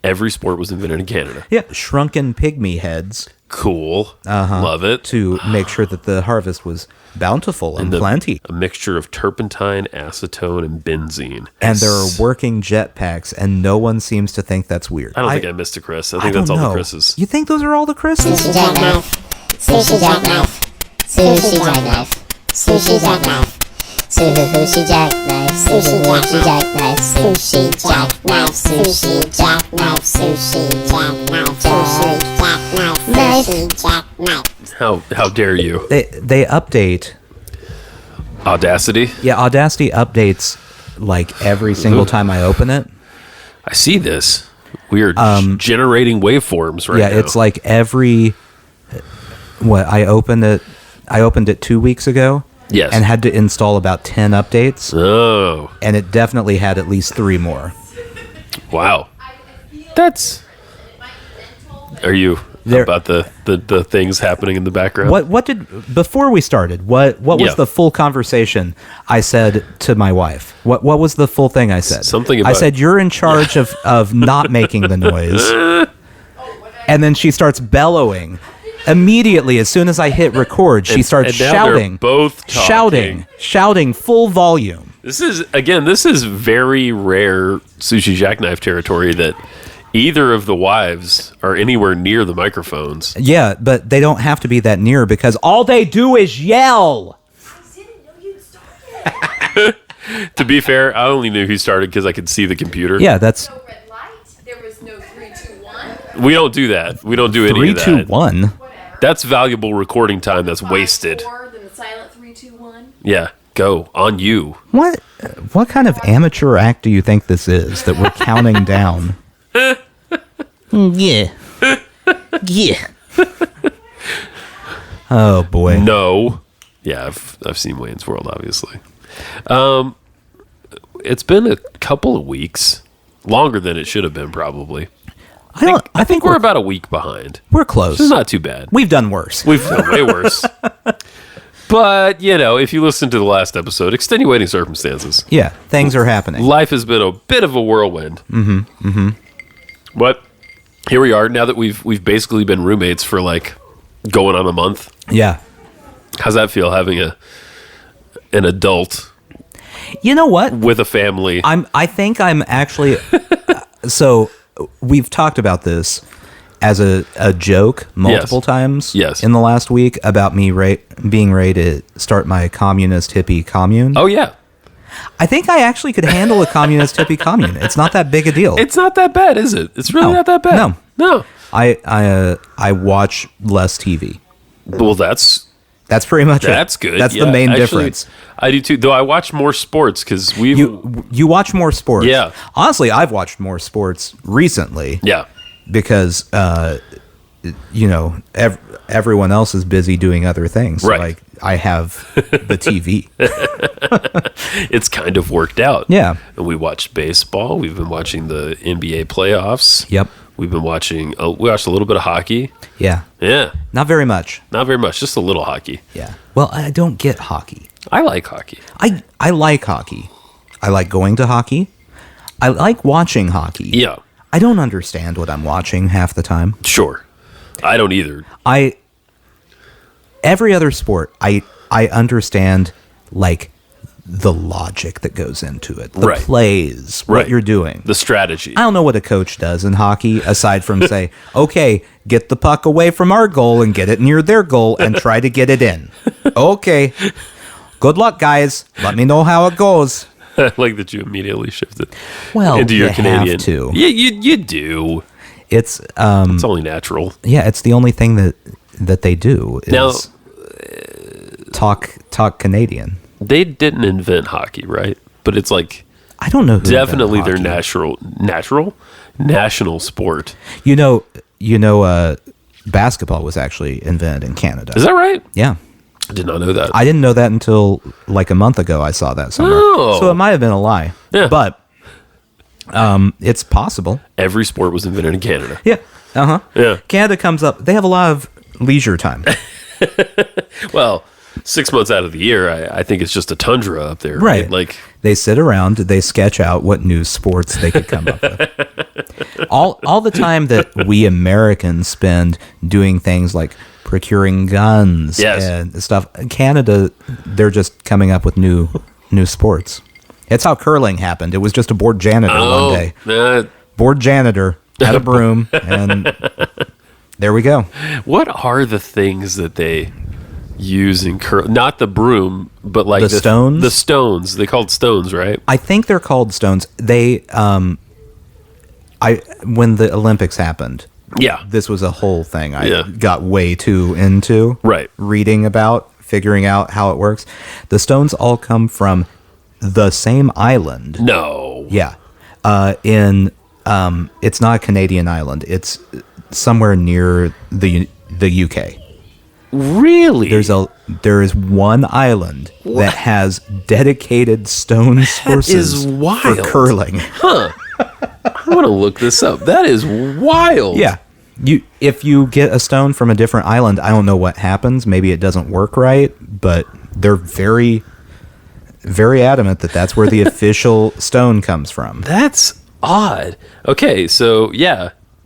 Every sport was invented in Canada. Yeah, shrunken pygmy heads. Cool. Love it. To make sure that the harvest was bountiful and plenty. A mixture of turpentine, acetone, and benzene. And there are working jetpacks, and no one seems to think that's weird. I don't think I missed a Chris. I think that's all the Chris's. You think those are all the Chris's? Sushi jackknife. Sushi jackknife. Sushi jackknife. Sushi jackknife. Sushi jackknife. Sushi jackknife. Sushi jackknife. Sushi jackknife. Sushi jackknife. Sushi jackknife. How dare you? They update. Audacity? Yeah, Audacity updates like every single time I open it. I see this. We are generating waveforms right now. Yeah, it's like every... I opened it 2 weeks ago. Yes. And had to install about 10 updates. Oh. And it definitely had at least 3 more. Wow. Are you about the things happening in the background? Before we started, what was the full conversation I said to my wife? What was the full thing I said? Something about... I said, you're in charge of not making the noise. And then she starts bellowing. Immediately, as soon as I hit record, she starts shouting. Both shouting full volume. This is very rare Sushi Jackknife territory that either of the wives are anywhere near the microphones. Yeah, but they don't have to be that near because all they do is yell. I didn't know you'd started. To be fair, I only knew he started because I could see the computer. Yeah, that's... No red light. There was no 3, 2, 1. We don't do that. We don't do any of that. 3, 2, 1. That's valuable recording time that's wasted. 4, then the silent 3, 2, 1. Yeah, go. On you. What kind of amateur act do you think this is that we're counting down? Yeah. Yeah. Oh, boy. No. Yeah, I've seen Wayne's World, obviously. It's been a couple of weeks. Longer than it should have been, probably. I think we're about a week behind. We're close. It's not too bad. We've done worse. We've done way worse. But, if you listen to the last episode, extenuating circumstances. Yeah, things are happening. Life has been a bit of a whirlwind. But here we are, now that we've basically been roommates for, going on a month. Yeah. How's that feel, having an adult... You know what? With a family. I think I'm actually... So, we've talked about this as a joke multiple times in the last week about me being ready to start my communist hippie commune. Oh, yeah. I think I actually could handle a communist hippie commune. It's not that big a deal. It's not that bad, is it? It's really not that bad. No. I watch less TV. Well, that's pretty much it. That's good. That's the main difference. I do too. Though I watch more sports because you watch more sports. Yeah. Honestly, I've watched more sports recently. Yeah. Because everyone else is busy doing other things. Right. So I have the TV. It's kind of worked out. Yeah. And we watched baseball. We've been watching the NBA playoffs. Yep. We've been watching. We watched a little bit of hockey. Yeah. Yeah. Not very much. Not very much. Just a little hockey. Yeah. Well, I don't get hockey. I like hockey. I like hockey. I like going to hockey. I like watching hockey. Yeah. I don't understand what I'm watching half the time. Sure. I don't either. Every other sport, I understand the logic that goes into it, the plays, what you're doing, the strategy. I don't know what a coach does in hockey aside from say, okay, get the puck away from our goal and get it near their goal and try to get it in. Okay. Good luck, guys. Let me know how it goes. I like that you immediately shifted into your Canadian. Have to. Yeah, you do. It's only natural. Yeah, it's the only thing that they do is now, talk Canadian. They didn't invent hockey, right? But it's I don't know who definitely their hockey. national sport. Basketball was actually invented in Canada. Is that right? Yeah. I did not know that. I didn't know that until a month ago. I saw that somewhere. Oh. So it might have been a lie. Yeah. But it's possible. Every sport was invented in Canada. Yeah. Uh-huh. Yeah. Canada comes up. They have a lot of leisure time. Well, 6 months out of the year, I think it's just a tundra up there. Right. Like they sit around, they sketch out what new sports they could come up with. All the time that we Americans spend doing things like procuring guns and stuff. Canada, they're just coming up with new sports. It's how curling happened. It was just a bored janitor one day. Bored janitor had a broom, and there we go. What are the things that they use in curling? Not the broom, but like the stones? The stones. They called stones, right? I think they're called stones. They, when the Olympics happened, this was a whole thing I got way too into. Right. Reading about, figuring out how it works. The stones all come from the same island. No. Yeah. It's not a Canadian island. It's somewhere near the UK. Really? There is one island that has dedicated stone sources for curling. Huh. I want to look this up. That is wild. Yeah. If you get a stone from a different island, I don't know what happens. Maybe it doesn't work right, but they're very, very adamant that that's where the official stone comes from. That's odd. Okay, so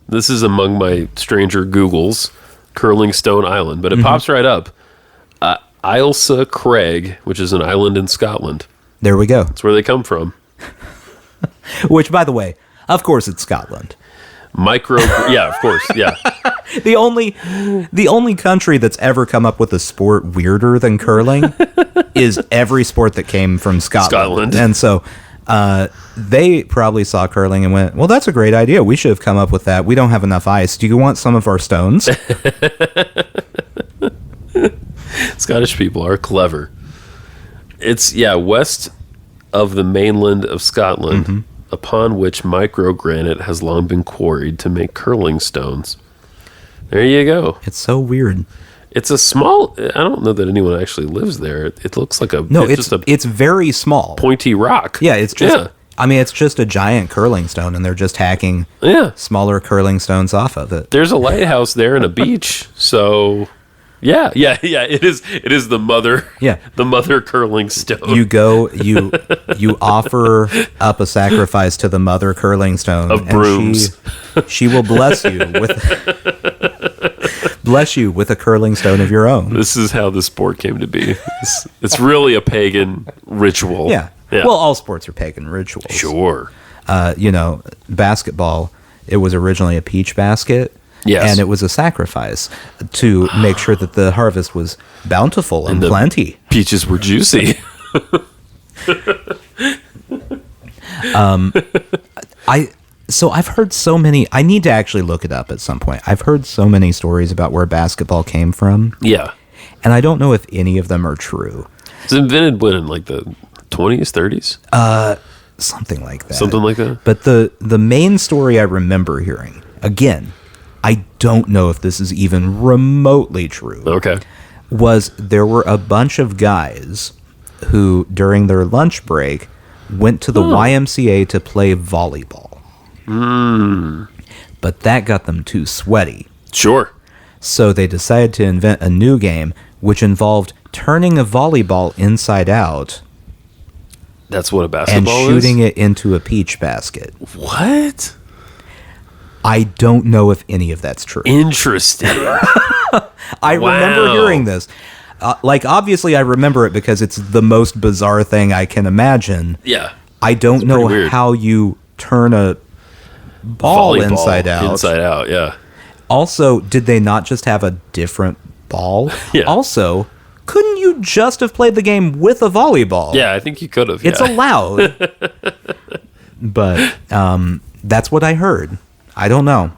this is among my stranger Googles, Curling Stone Island, but it pops right up. Ailsa Craig, which is an island in Scotland. There we go. That's where they come from. Which, by the way, of course it's Scotland. Yeah, of course, yeah. The only country that's ever come up with a sport weirder than curling is every sport that came from Scotland. And so they probably saw curling and went, well, that's a great idea. We should have come up with that. We don't have enough ice. Do you want some of our stones? Scottish people are clever. It's, west of the mainland of Scotland, upon which microgranite has long been quarried to make curling stones. There you go. It's so weird. It's a small... I don't know that anyone actually lives there. It looks like it's very small. Pointy rock. Yeah, it's just... Yeah. I mean, it's just a giant curling stone, and they're just hacking smaller curling stones off of it. There's a lighthouse there and a beach, so... Yeah. It is the mother. Yeah. The mother curling stone. You go. You offer up a sacrifice to the mother curling stone of brooms. She will bless you with a curling stone of your own. This is how the sport came to be. It's really a pagan ritual. Yeah. Well, all sports are pagan rituals. Sure. Basketball. It was originally a peach basket. Yes. And it was a sacrifice to make sure that the harvest was bountiful and plenty. Peaches were juicy. I've heard so many. I need to actually look it up at some point. I've heard so many stories about where basketball came from. Yeah. And I don't know if any of them are true. It's invented when, in like the 20s, 30s? Something like that. Something like that. But the main story I remember hearing, again, I don't know if this is even remotely true. Okay. Was there were a bunch of guys who, during their lunch break, went to the YMCA to play volleyball. But that got them too sweaty. Sure. So they decided to invent a new game, which involved turning a volleyball inside out. That's what a basketball is? And shooting it into a peach basket. What? I don't know if any of that's true. Interesting. I remember hearing this. Obviously, I remember it because it's the most bizarre thing I can imagine. Yeah. I don't know how you turn a ball inside out. Inside out, yeah. Also, did they not just have a different ball? Yeah. Also, couldn't you just have played the game with a volleyball? Yeah, I think you could have. It's allowed. But that's what I heard. I don't know.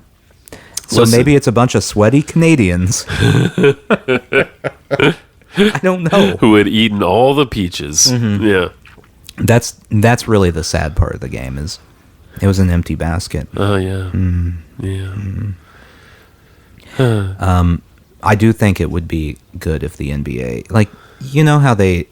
So maybe it's a bunch of sweaty Canadians. I don't know. Who had eaten all the peaches. Mm-hmm. Yeah. That's really the sad part of the game is it was an empty basket. Oh, yeah. Yeah. I do think it would be good if the NBA, like, you know how the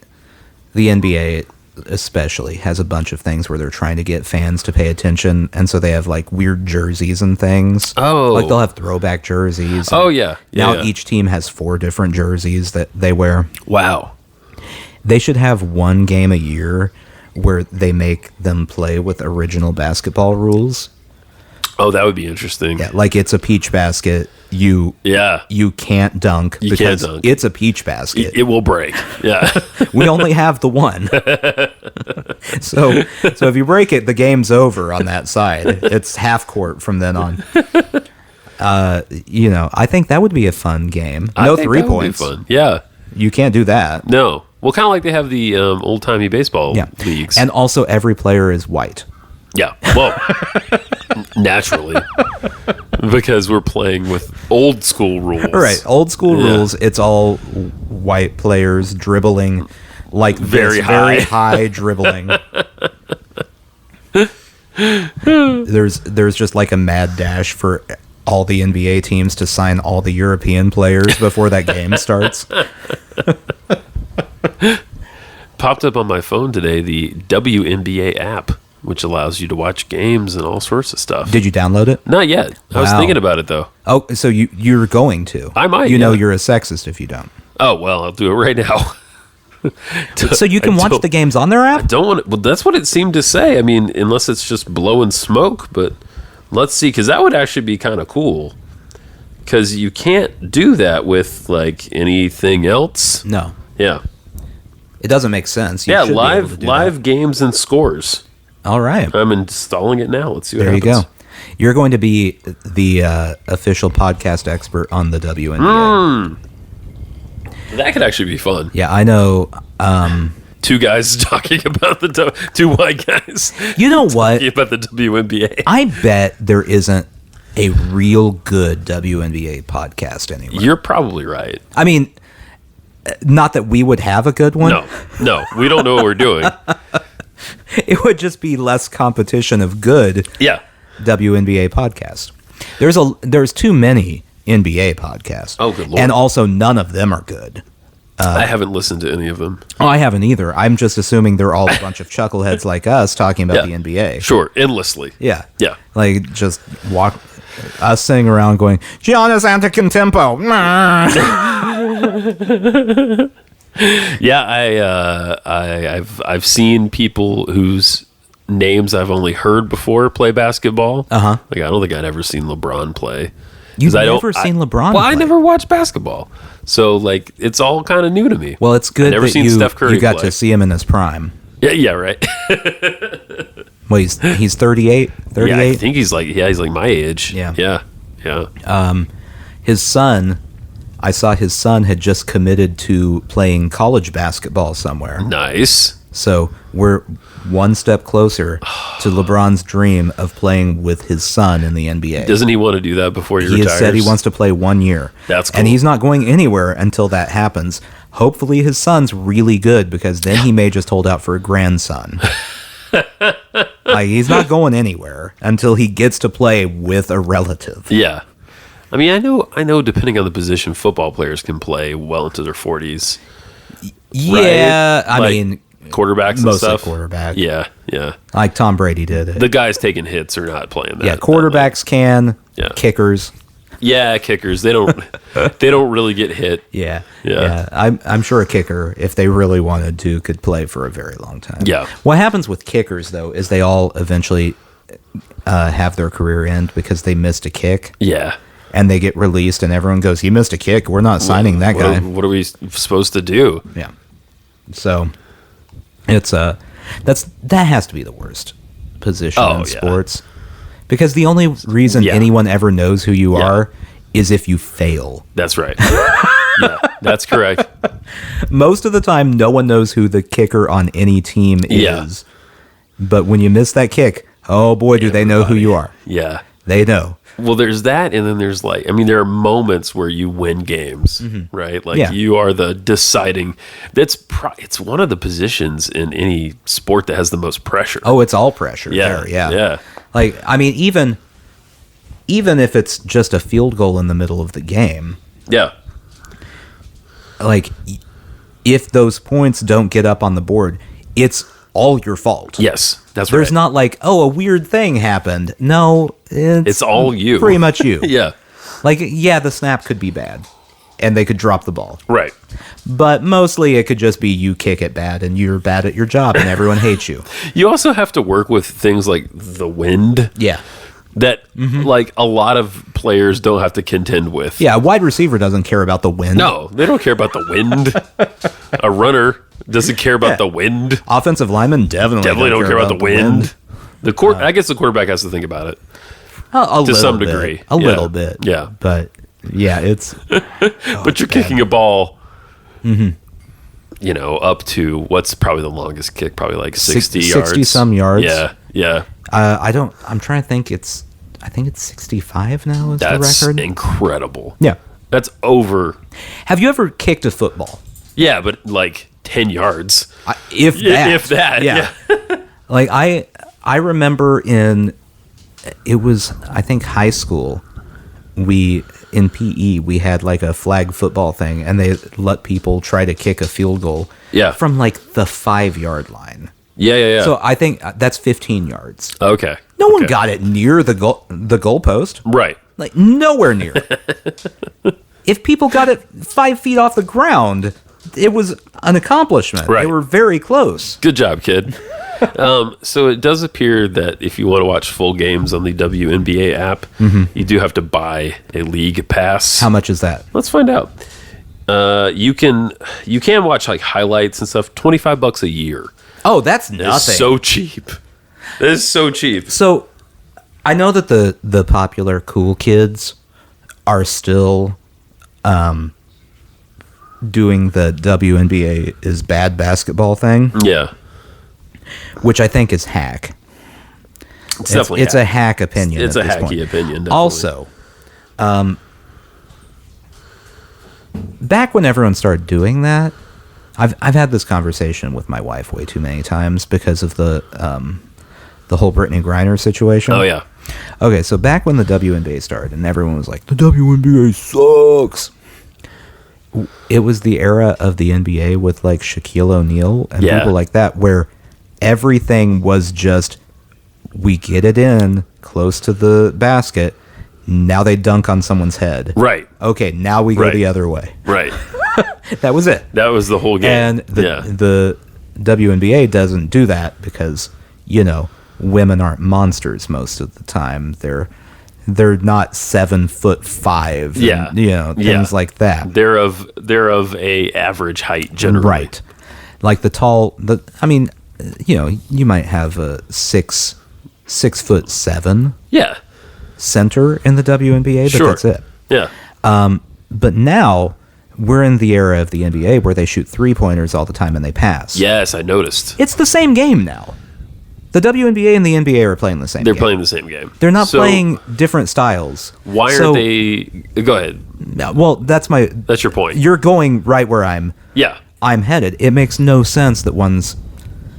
NBA especially has a bunch of things where they're trying to get fans to pay attention, and so they have like weird jerseys and things. Oh, like they'll have throwback jerseys. Oh yeah. Now each team has 4 different jerseys that they wear. Wow. They should have one game a year where they make them play with original basketball rules. Oh, that would be interesting. Yeah, like it's a peach basket. You can't dunk because it's a peach basket. It will break. Yeah. We only have the one. So if you break it, the game's over on that side. It's half court from then on. I think that would be a fun game. No 3 points. Fun. Yeah. You can't do that. No. Well, kind of like they have the old-timey baseball leagues. And also every player is white. Yeah. Well, naturally. Because we're playing with old school rules. Right. Old school rules. It's all white players dribbling like very high dribbling. There's just like a mad dash for all the NBA teams to sign all the European players before that game starts. Popped up on my phone today, the WNBA app, which allows you to watch games and all sorts of stuff. Did you download it? Not yet. I was thinking about it, though. Oh, so you're going to. I might, You know you're a sexist if you don't. Oh, well, I'll do it right now. So you can watch the games on their app? I don't want to. Well, that's what it seemed to say. I mean, unless it's just blowing smoke, but let's see, because that would actually be kind of cool. Because you can't do that with, like, anything else. No. Yeah. It doesn't make sense. Live games and scores. All right. I'm installing it now. Let's see what happens. There you go. You're going to be the official podcast expert on the WNBA. That could actually be fun. Yeah, I know. Two guys talking about two white guys. You know what? Talking about the WNBA. I bet there isn't a real good WNBA podcast anymore. You're probably right. I mean, not that we would have a good one. No, we don't know what we're doing. It would just be less competition of good WNBA podcasts. There's too many NBA podcasts. Oh, good Lord. And also none of them are good. I haven't listened to any of them. Oh, I haven't either. I'm just assuming they're all a bunch of chuckleheads like us talking about the NBA. Sure, endlessly. Yeah. Yeah. Like just us sitting around going, Giannis Antetokounmpo. Yeah, I've seen people whose names I've only heard before play basketball. Uh-huh. Like I don't think I'd ever seen LeBron play. You've never seen LeBron play? I never watched basketball. So like it's all kind of new to me. Well, it's good that Steph Curry you got play. to see him in his prime. Yeah, right. Well, he's 38, 38? Yeah, I think he's like my age. Yeah. Yeah. His son, I saw his son had just committed to playing college basketball somewhere. Nice. So we're one step closer to LeBron's dream of playing with his son in the NBA. Doesn't he want to do that before he retires? He has said he wants to play 1 year. That's cool. And he's not going anywhere until that happens. Hopefully his son's really good because then he may just hold out for a grandson. Like, he's not going anywhere until he gets to play with a relative. Yeah. I mean, I know depending on the position, football players can play well into their 40s. Yeah, right? I mean... Quarterbacks and stuff? Mostly quarterback. Yeah. Like Tom Brady did. The guys taking hits are not playing that. Yeah, quarterbacks can. Yeah. Kickers. Yeah, kickers. They don't really get hit. Yeah. I'm sure a kicker, if they really wanted to, could play for a very long time. Yeah. What happens with kickers, though, is they all eventually have their career end because they missed a kick. Yeah. And they get released, and everyone goes, "He missed a kick. We're not signing that guy." What are we supposed to do? Yeah. So, it's that has to be the worst position in sports, because the only reason anyone ever knows who you are is if you fail. That's right. Yeah, that's correct. Most of the time, no one knows who the kicker on any team is. But when you miss that kick, oh boy, do they know who you are. Yeah. They know. Well, there's that, and then there's there are moments where you win games, right? Like you are the deciding. It's one of the positions in any sport that has the most pressure. Oh, it's all pressure. Yeah. Like, I mean, even if it's just a field goal in the middle of the game. Yeah. Like, if those points don't get up on the board, it's all your fault. Yes, that's right. There's not like, oh, a weird thing happened. No, it's all you. Pretty much you. Yeah. Like, yeah, the snap could be bad. and they could drop the ball. Right. But mostly it could just be you kick it bad and you're bad at your job and everyone hates you. You also have to work with things like the wind. Yeah. That, like, a lot of players don't have to contend with. Yeah, a wide receiver doesn't care about the wind. No, they don't care about the wind. A runner doesn't care about the wind. Offensive linemen definitely don't care about the wind. I guess the quarterback has to think about it. To some degree. A little bit. Yeah. But, yeah, it's... but you're kicking a ball, you know, up to what's probably the longest kick, probably like 60 yards. 60-some yards. Yeah. I'm trying to think I think it's 65 now is the record. That's incredible. Yeah. That's over. Have you ever kicked a football? Yeah, but like 10 yards. If that. Yeah. Like I remember it was, I think, high school. In PE, we had like a flag football thing, and they let people try to kick a field goal from like the 5-yard line. Yeah. So I think that's 15 yards. Okay. No one got it near the goal post. Right. Like nowhere near. If people got it 5 feet off the ground, it was an accomplishment. Right. They were very close. Good job, kid. So it does appear that if you want to watch full games on the WNBA app, you do have to buy a league pass. How much is that? Let's find out. You can watch like highlights and stuff. $25 a year. Oh, that's nothing. It's so cheap. That is so cheap. So I know that the popular cool kids are still doing the WNBA is bad basketball thing. Yeah. Which I think is hack. It's definitely a hack opinion. It's a hacky opinion. Definitely. Also, back when everyone started doing that, I've had this conversation with my wife way too many times because of the whole Brittany Griner situation. Oh yeah. Okay, so back when the WNBA started and everyone was like, the WNBA sucks. It was the era of the NBA with like Shaquille O'Neal and people like that where everything was just, we get it in close to the basket. Now they dunk on someone's head. Right. Okay, now we go the other way. Right. That was it. That was the whole game. And the WNBA doesn't do that because, you know, women aren't monsters most of the time. They're not 7'5". And, you know, things like that. They're of a average height generally. Right. Like I mean, you know, you might have a 6'7". Yeah. Center in the WNBA, but that's it. Yeah. But now we're in the era of the NBA where they shoot 3-pointers all the time and they pass. Yes, I noticed. It's the same game now. The WNBA and the NBA are playing the same game. They're playing the same game. They're not playing different styles. Why are they... Go ahead. Well, that's your point. You're going right where I'm headed. It makes no sense that one's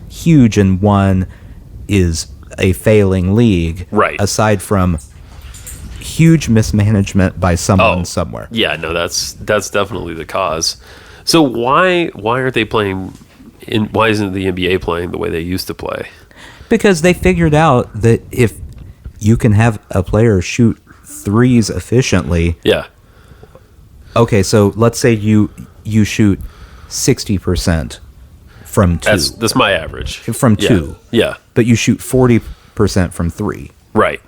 huge and one is a failing league. Right. Aside from huge mismanagement by someone somewhere. Yeah, no, that's definitely the cause. So why aren't they playing why isn't the NBA playing the way they used to play? Because they figured out that if you can have a player shoot threes efficiently. Yeah. Okay, so let's say you shoot 60% from 2. That's my average. From 2. Yeah. But you shoot 40% from 3. Right.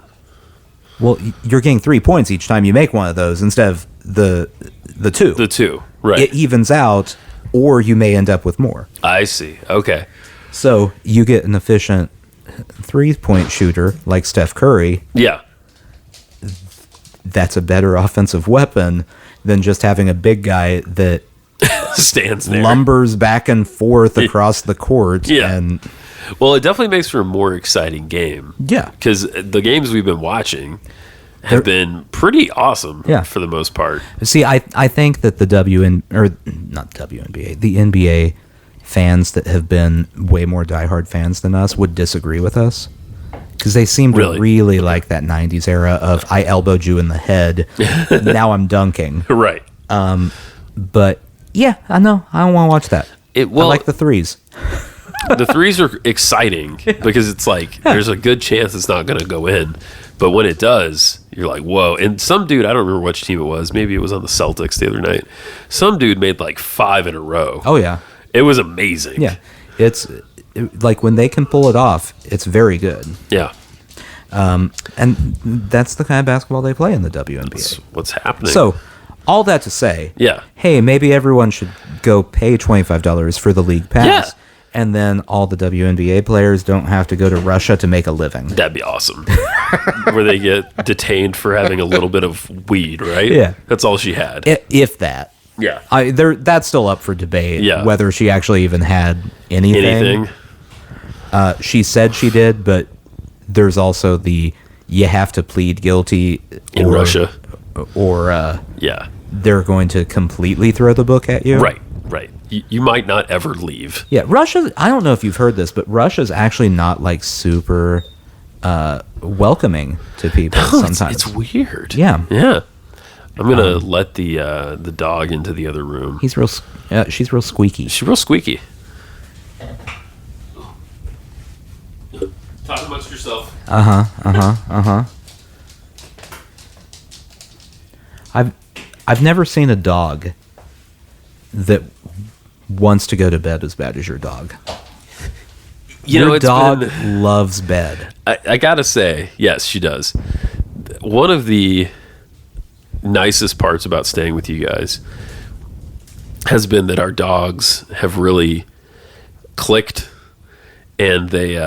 Well, you're getting 3 points each time you make one of those instead of the 2. The 2, right. It evens out, or you may end up with more. I see. Okay. So you get an efficient 3-point shooter like Steph Curry. Yeah. That's a better offensive weapon than just having a big guy that stands there, lumbers back and forth across the court. Yeah. And well, it definitely makes for a more exciting game. Yeah. Because the games we've been watching have been pretty awesome for the most part. See, I think that the the NBA fans that have been way more diehard fans than us would disagree with us. Because they seem to really like that 90s era of I elbowed you in the head, now I'm dunking. Right. But, yeah, I know. I don't want to watch that. I like the threes. The threes are exciting because it's like there's a good chance it's not going to go in. But when it does, you're like, whoa. And some dude, I don't remember which team it was. Maybe it was on the Celtics the other night. Some dude made like 5 in a row. Oh, yeah. It was amazing. Yeah. Like when they can pull it off, it's very good. Yeah. And that's the kind of basketball they play in the WNBA. That's what's happening. So, all that to say, yeah. Hey, maybe everyone should go pay $25 for the league pass. Yeah. And then all the WNBA players don't have to go to Russia to make a living. That'd be awesome. Where they get detained for having a little bit of weed, right? Yeah. That's all she had. If that. Yeah. That's still up for debate. Yeah. Whether she actually even had anything. She said she did, but there's also you have to plead guilty in Russia. Or yeah. They're going to completely throw the book at you. Right. You might not ever leave. Yeah, Russia, I don't know if you've heard this, but Russia's actually not like super welcoming to people sometimes. It's weird. Yeah. Yeah. I'm going to let the dog into the other room. She's real squeaky. She's real squeaky. Talk amongst yourself. I've never seen a dog that wants to go to bed as bad as your dog. Your dog loves bed. I gotta say, yes, she does. One of the nicest parts about staying with you guys has been that our dogs have really clicked, and they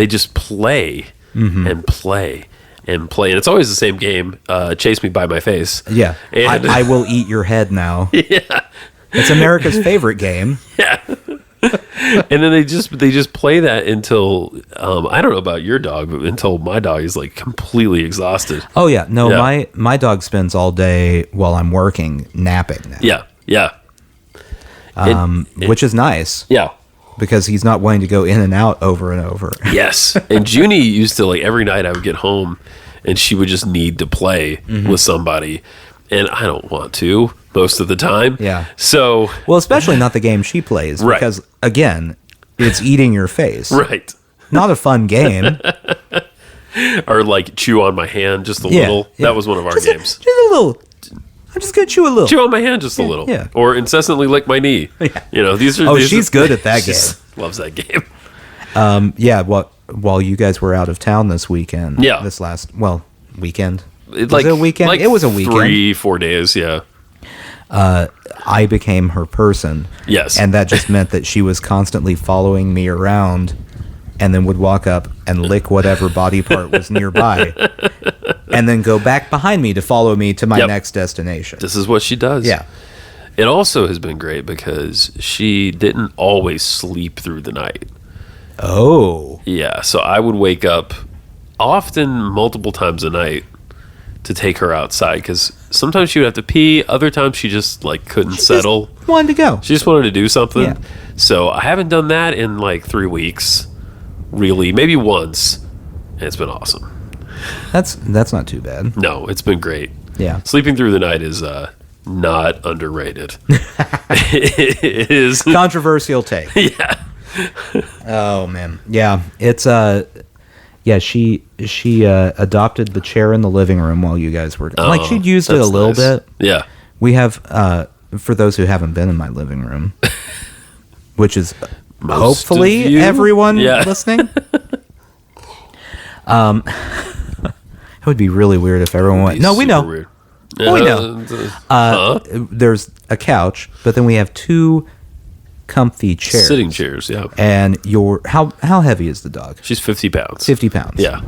just play and play and play, and it's always the same game. Chase me by my face. Yeah, and I will eat your head now. Yeah, it's America's favorite game. Yeah. And then they just play that until I don't know about your dog, but until my dog is like completely exhausted. Oh yeah, no, yeah. My dog spends all day while I'm working napping now. Yeah. Which is nice. Yeah. Because he's not wanting to go in and out over and over. Yes. And Junie used to, like, every night I would get home and she would just need to play with somebody. And I don't want to most of the time. Yeah. So. Well, especially not the game she plays. Right. Because, again, it's eating your face. Right. Not a fun game. Or, like, chew on my hand just a little. Yeah. That was one of our games. Just a little. I'm just going to chew a little. Chew on my hand just a little. Yeah. Or incessantly lick my knee. Yeah. You know, these are... Oh, she's good at that game. Loves that game. Yeah, while you guys were out of town this weekend. Yeah. This last, weekend. Was it a weekend? Like it was a weekend. 3-4 days, yeah. I became her person. Yes. And that just meant that she was constantly following me around and then would walk up and lick whatever body part was nearby. And then go back behind me to follow me to my next destination. This is what she does. Yeah. It also has been great because she didn't always sleep through the night. Oh. Yeah, so I would wake up often multiple times a night to take her outside because sometimes she would have to pee, other times she just like couldn't settle. Just wanted to go. She just wanted to do something. Yeah. So I haven't done that in like 3 weeks, really, maybe once, and it's been awesome. That's not too bad. No, it's been great. Yeah. Sleeping through the night is not underrated. It is. Controversial take. Yeah. Oh man. Yeah. It's she adopted the chair in the living room while you guys were like she'd used it a little bit. Yeah. We have for those who haven't been in my living room, which is hopefully everyone listening. It would be really weird if everyone went. No, we know. Weird. We know. There's a couch, but then we have 2 comfy chairs, sitting chairs. Yeah. And how heavy is the dog? She's 50 pounds. 50 pounds. Yeah.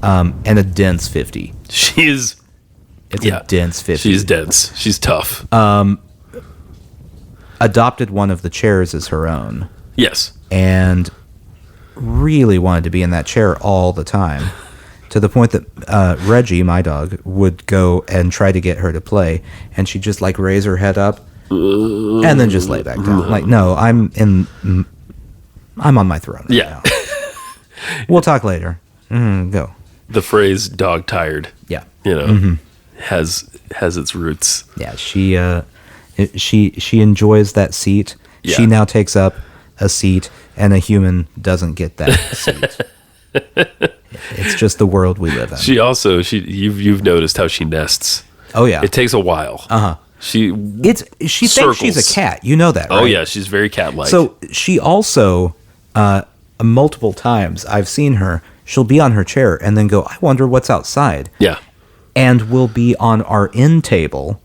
And a dense 50. It's a dense 50. She's dense. She's tough. Adopted one of the chairs as her own. Yes. And really wanted to be in that chair all the time. To the point that Reggie, my dog, would go and try to get her to play, and she'd just like raise her head up and then just lay back down. Like, no, I'm on my throne. Right now. We'll talk later. Go. The phrase "dog tired." Yeah. You know, has its roots. Yeah. She enjoys that seat. Yeah. She now takes up a seat, and a human doesn't get that seat. Yeah. It's just the world we live in. You've noticed how she nests. Oh yeah. It takes a while. She thinks she's a cat. You know that, right? Oh yeah, she's very cat-like. So she also multiple times I've seen her, she'll be on her chair and then go, I wonder what's outside. Yeah. And we'll be on our end table.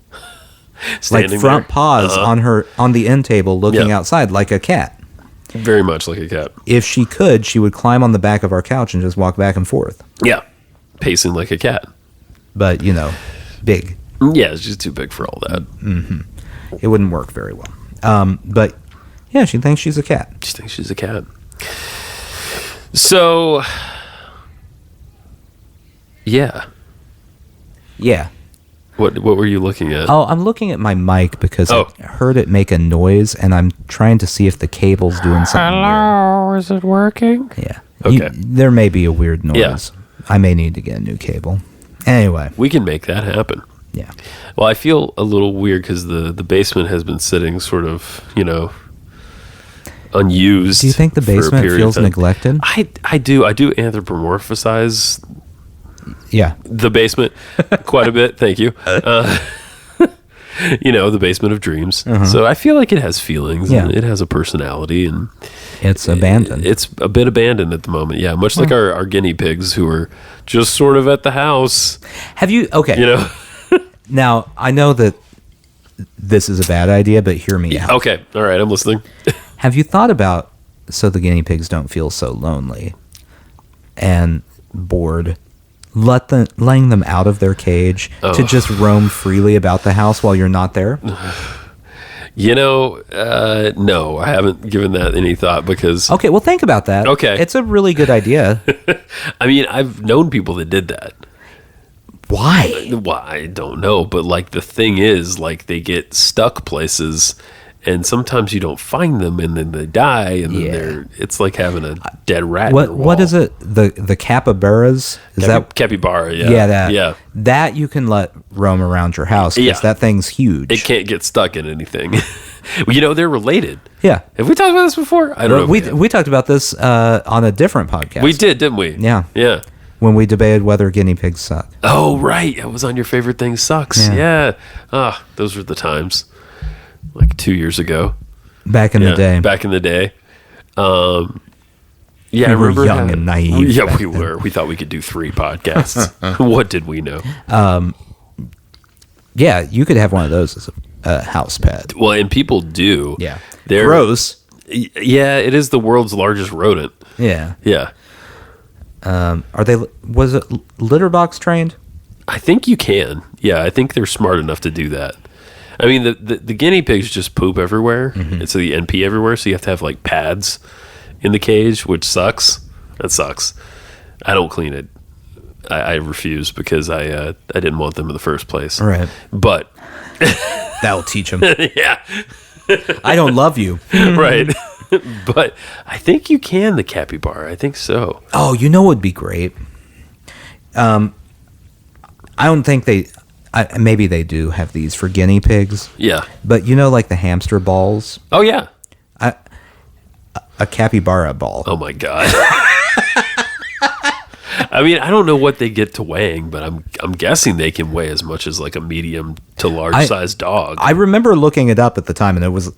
Standing like front there. paws on the end table looking outside like a cat. Very much like a cat. If she could, she would climb on the back of our couch and just walk back and forth. Yeah. Pacing like a cat. But, big. Yeah, it's just too big for all that. Mm-hmm. It wouldn't work very well. But, yeah, she thinks she's a cat. She thinks she's a cat. So, yeah. Yeah. What were you looking at? Oh, I'm looking at my mic because I heard it make a noise, and I'm trying to see if the cable's doing something weird. Is it working? Yeah. Okay. There may be a weird noise. Yeah. I may need to get a new cable. Anyway. We can make that happen. Yeah. Well, I feel a little weird because the basement has been sitting sort of, unused. Do you think the basement feels neglected? I do anthropomorphize the basement quite a bit. Thank you. The basement of dreams. So I feel like it has feelings. Yeah. And it has a personality, and it's abandoned. It's a bit abandoned at the moment. Yeah, much like our guinea pigs who are just sort of at the house. Have you? Okay. Now I know that this is a bad idea, but hear me out. Okay. All right. I'm listening. Have you thought about so the guinea pigs don't feel so lonely and bored? Laying them out of their cage to just roam freely about the house while you're not there? No, I haven't given that any thought because... Okay, well, think about that. Okay. It's a really good idea. I mean, I've known people that did that. Why? Well, I don't know, but, the thing is, they get stuck places... And sometimes you don't find them, and then they die, and then it's like having a dead rat. What is it? The capybaras? Capybara? Yeah, yeah. That you can let roam around your house because that thing's huge. It can't get stuck in anything. They're related. Yeah. Have we talked about this before? I don't know. We talked about this on a different podcast. We did, didn't we? Yeah. Yeah. When we debated whether guinea pigs suck. Oh, right. It was on your favorite thing sucks. Yeah. Those were the times. 2 years ago. Back in the day. Back in the day. I remember young and naive. Yeah, we were. We thought we could do 3 podcasts. What did we know? Yeah, you could have one of those as a house pet. Well, and people do. Yeah. They're gross. Yeah, it is the world's largest rodent. Yeah. Yeah. Was it litter box trained? I think you can. Yeah, I think they're smart enough to do that. I mean, the guinea pigs just poop everywhere, and so and pee everywhere. So you have to have pads in the cage, which sucks. That sucks. I don't clean it. I refuse because I didn't want them in the first place. Right. But that'll teach them. Yeah. I don't love you. Right. But I think you can, the capybara. I think so. Oh, what would be great? I don't think maybe they do have these for guinea pigs. Yeah. But the hamster balls? Oh, yeah. A capybara ball. Oh, my God. I mean, I don't know what they get to weighing, but I'm guessing they can weigh as much as a medium to large sized dog. I remember looking it up at the time, and it was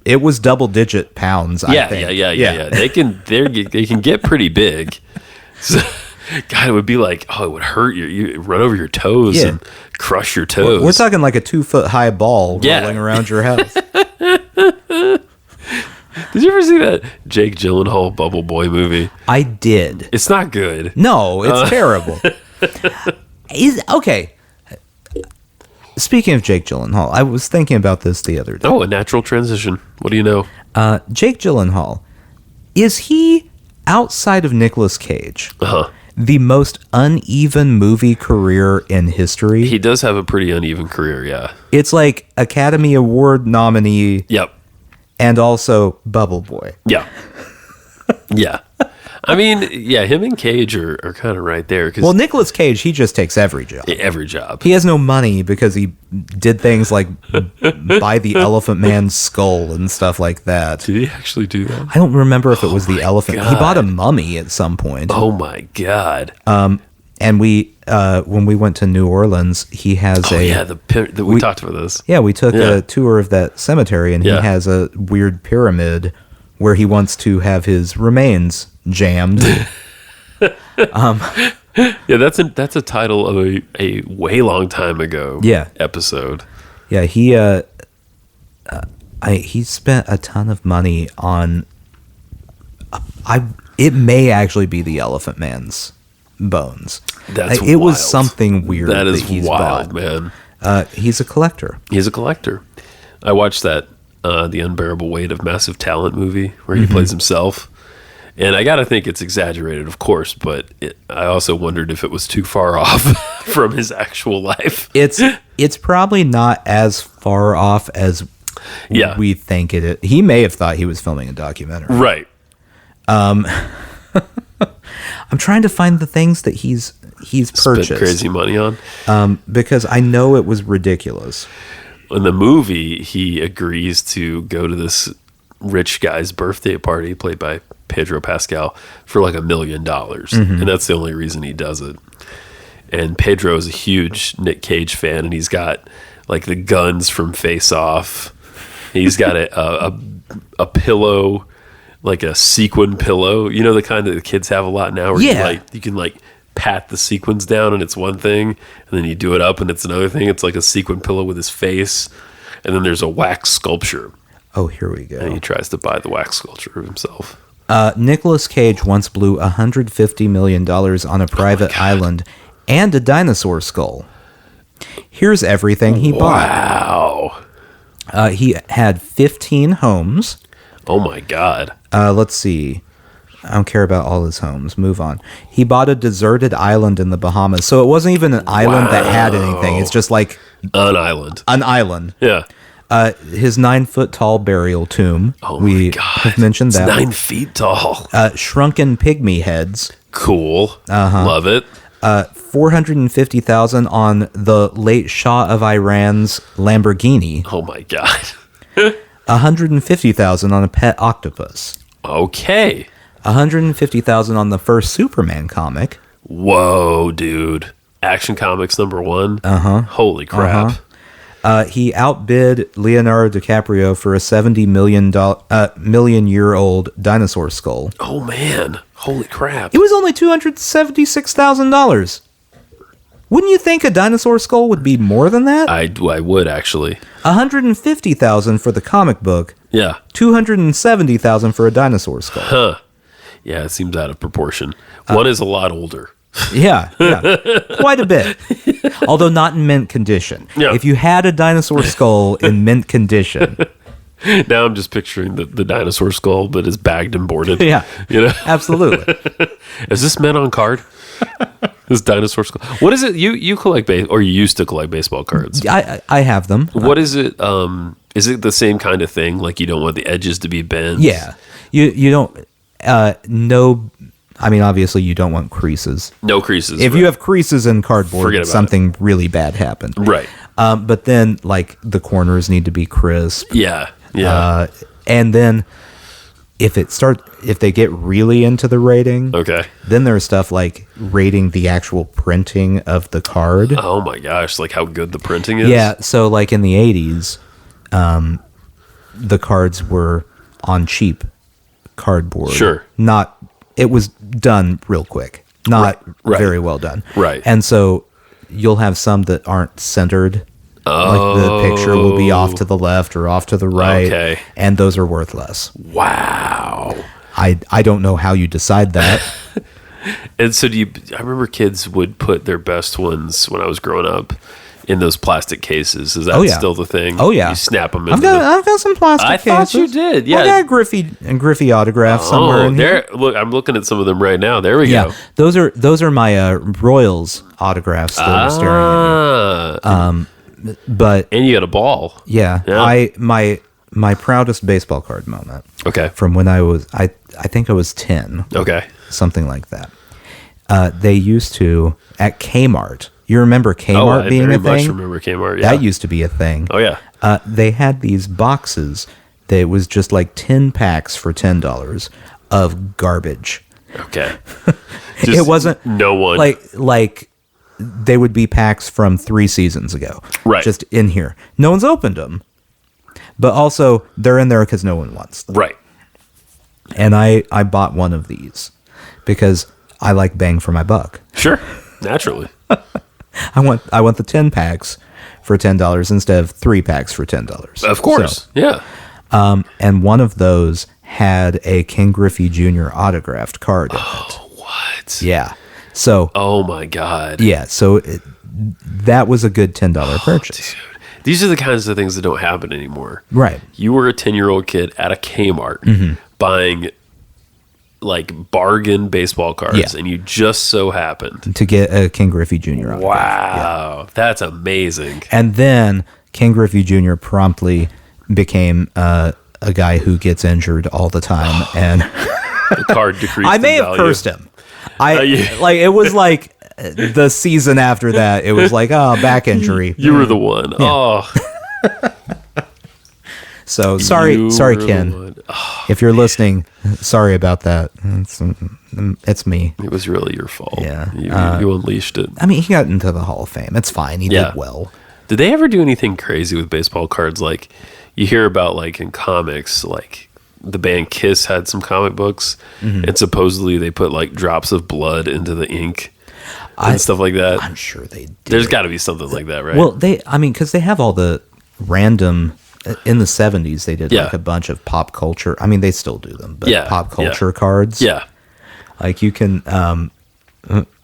it was double digit pounds. Yeah, I think. Yeah. They can get pretty big. So, God, it would be it would hurt you run over your toes and crush your toes. We're talking a 2 foot high ball rolling around your house. Did you ever see that Jake Gyllenhaal Bubble Boy movie? I did. It's not good. No, it's terrible. Okay. Speaking of Jake Gyllenhaal, I was thinking about this the other day. Oh, a natural transition. What do you know? Jake Gyllenhaal, is he, outside of Nicolas Cage, the most uneven movie career in history? He does have a pretty uneven career, yeah. It's like Academy Award nominee. Yep. And also Bubble Boy. Yeah. Yeah. I mean, yeah, him and Cage are kind of right there. Well, Nicolas Cage, he just takes every job. Every job. He has no money because he did things like buy the Elephant Man's skull and stuff like that. Did he actually do that? I don't remember if it was the elephant. God. He bought a mummy at some point. Oh my God. And we, when we went to New Orleans, he has we talked about this. Yeah, we took a tour of that cemetery, and he has a weird pyramid where he wants to have his remains jammed. Yeah, that's a title of a way long time ago episode. Yeah, he spent a ton of money on it may actually be the Elephant Man's bones. That's it was something weird. That is he's wild, bought. Man. He's a collector. He's a collector. I watched that The Unbearable Weight of Massive Talent movie where he plays himself. And I got to think it's exaggerated, of course, but I also wondered if it was too far off from his actual life. It's probably not as far off as we think it is. He may have thought he was filming a documentary. Right. I'm trying to find the things that he's purchased. Spent crazy money on. Because I know it was ridiculous. In the movie, he agrees to go to this rich guy's birthday party played by Pedro Pascal for like $1 million. And that's the only reason he does it. And Pedro is a huge Nick Cage fan, and he's got like the guns from Face Off. He's got a pillow, like a sequin pillow, you know, the kind that the kids have a lot now, where you can pat the sequins down and it's one thing, and then you do it up and it's another thing. It's like a sequin pillow with his face, and then there's a wax sculpture. Oh, here we go. And he tries to buy the wax sculpture of himself. Nicolas Cage once blew $150 million on a private island and a dinosaur skull. Here's everything he bought. Wow. He had 15 homes. Oh my God. Let's see. I don't care about all his homes. Move on. He bought a deserted island in the Bahamas. So it wasn't even an island that had anything. It's just like an island. An island. Yeah. His 9-foot tall burial tomb. Oh my God. Have mentioned that. It's 9 feet tall. Shrunken pygmy heads. Cool. Love it. $450,000 on the late Shah of Iran's Lamborghini. Oh my God. $150,000 on a pet octopus. Okay. $150,000 on the first Superman comic. Whoa, dude. Action Comics #1. Holy crap. He outbid Leonardo DiCaprio for a $70 million-year-old dinosaur skull. Oh, man. Holy crap. It was only $276,000. Wouldn't you think a dinosaur skull would be more than that? I would, actually. $150,000 for the comic book. Yeah. $270,000 for a dinosaur skull. Huh. Yeah, it seems out of proportion. One is a lot older. Yeah. Quite a bit. Although not in mint condition. Yeah. If you had a dinosaur skull in mint condition. Now I'm just picturing the dinosaur skull, but is bagged and boarded. Yeah. You know? Absolutely. Is this meant on card? This dinosaur skull. What is it? You collect or you used to collect baseball cards. I have them. What is it? Is it the same kind of thing? Like you don't want the edges to be bent? Yeah. You don't no, I mean, obviously you don't want creases. No creases. If you have creases in cardboard, something really bad happened. Right. But then, like, the corners need to be crisp. Yeah. And then if they get really into the rating, okay, then there's stuff like rating the actual printing of the card. Oh my gosh, like how good the printing is. Yeah. So like in the 80s, the cards were on cheap cardboard. Sure. It was done real quick. Not very well done. Right. And so you'll have some that aren't centered. Like the picture will be off to the left or off to the right. Okay. And those are worth less. Wow. I don't know how you decide that. And so I remember kids would put their best ones when I was growing up in those plastic cases. Is that still the thing? Oh yeah. You snap them in. I've got some plastic cases. I thought you did. Yeah. I got Griffey autograph somewhere in here. Look, I'm looking at some of them right now. There we go. Those are my Royals autographs that are staring at me. But and you got a ball. Yeah. My proudest baseball card moment. Okay. From when I think I was 10. Okay. something like that. They used to at Kmart. You remember Kmart being a thing? I very much remember Kmart. Yeah, that used to be a thing. Oh yeah. They had these boxes that was just like 10 packs for $10 of garbage. Okay. It wasn't no one like they would be packs from 3 seasons ago. Right. Just in here. No one's opened them. But also they're in there because no one wants them. Right. And I bought one of these because I like bang for my buck. Sure. Naturally. I want the 10 packs for $10 instead of 3 packs for $10. Of course. So, yeah. And one of those had a Ken Griffey Jr. autographed card in it. Oh, what? Yeah. So. Oh my God. Yeah. So that was a good $10 purchase. Dude. These are the kinds of things that don't happen anymore. Right. You were a 10-year-old kid at a Kmart buying like bargain baseball cards, and you just so happened to get a Ken Griffey Jr. autograph. Wow. Yeah. That's amazing. And then Ken Griffey Jr. promptly became a guy who gets injured all the time, and the card decreased. I may have cursed him. Like it was like the season after that. It was like, oh, back injury. You were the one. Yeah. Oh, so sorry, Ken. Oh, if you're listening, sorry about that. It's me. It was really your fault. Yeah, you unleashed it. I mean, he got into the Hall of Fame. It's fine. He did well. Did they ever do anything crazy with baseball cards? Like you hear about, like in comics, like the band Kiss had some comic books, and supposedly they put like drops of blood into the ink and stuff like that. I'm sure they did. There's got to be something like that, right? Well, because they have all the random. In the 70s, they did like a bunch of pop culture. I mean, they still do them, but pop culture cards. Yeah. Like you can. I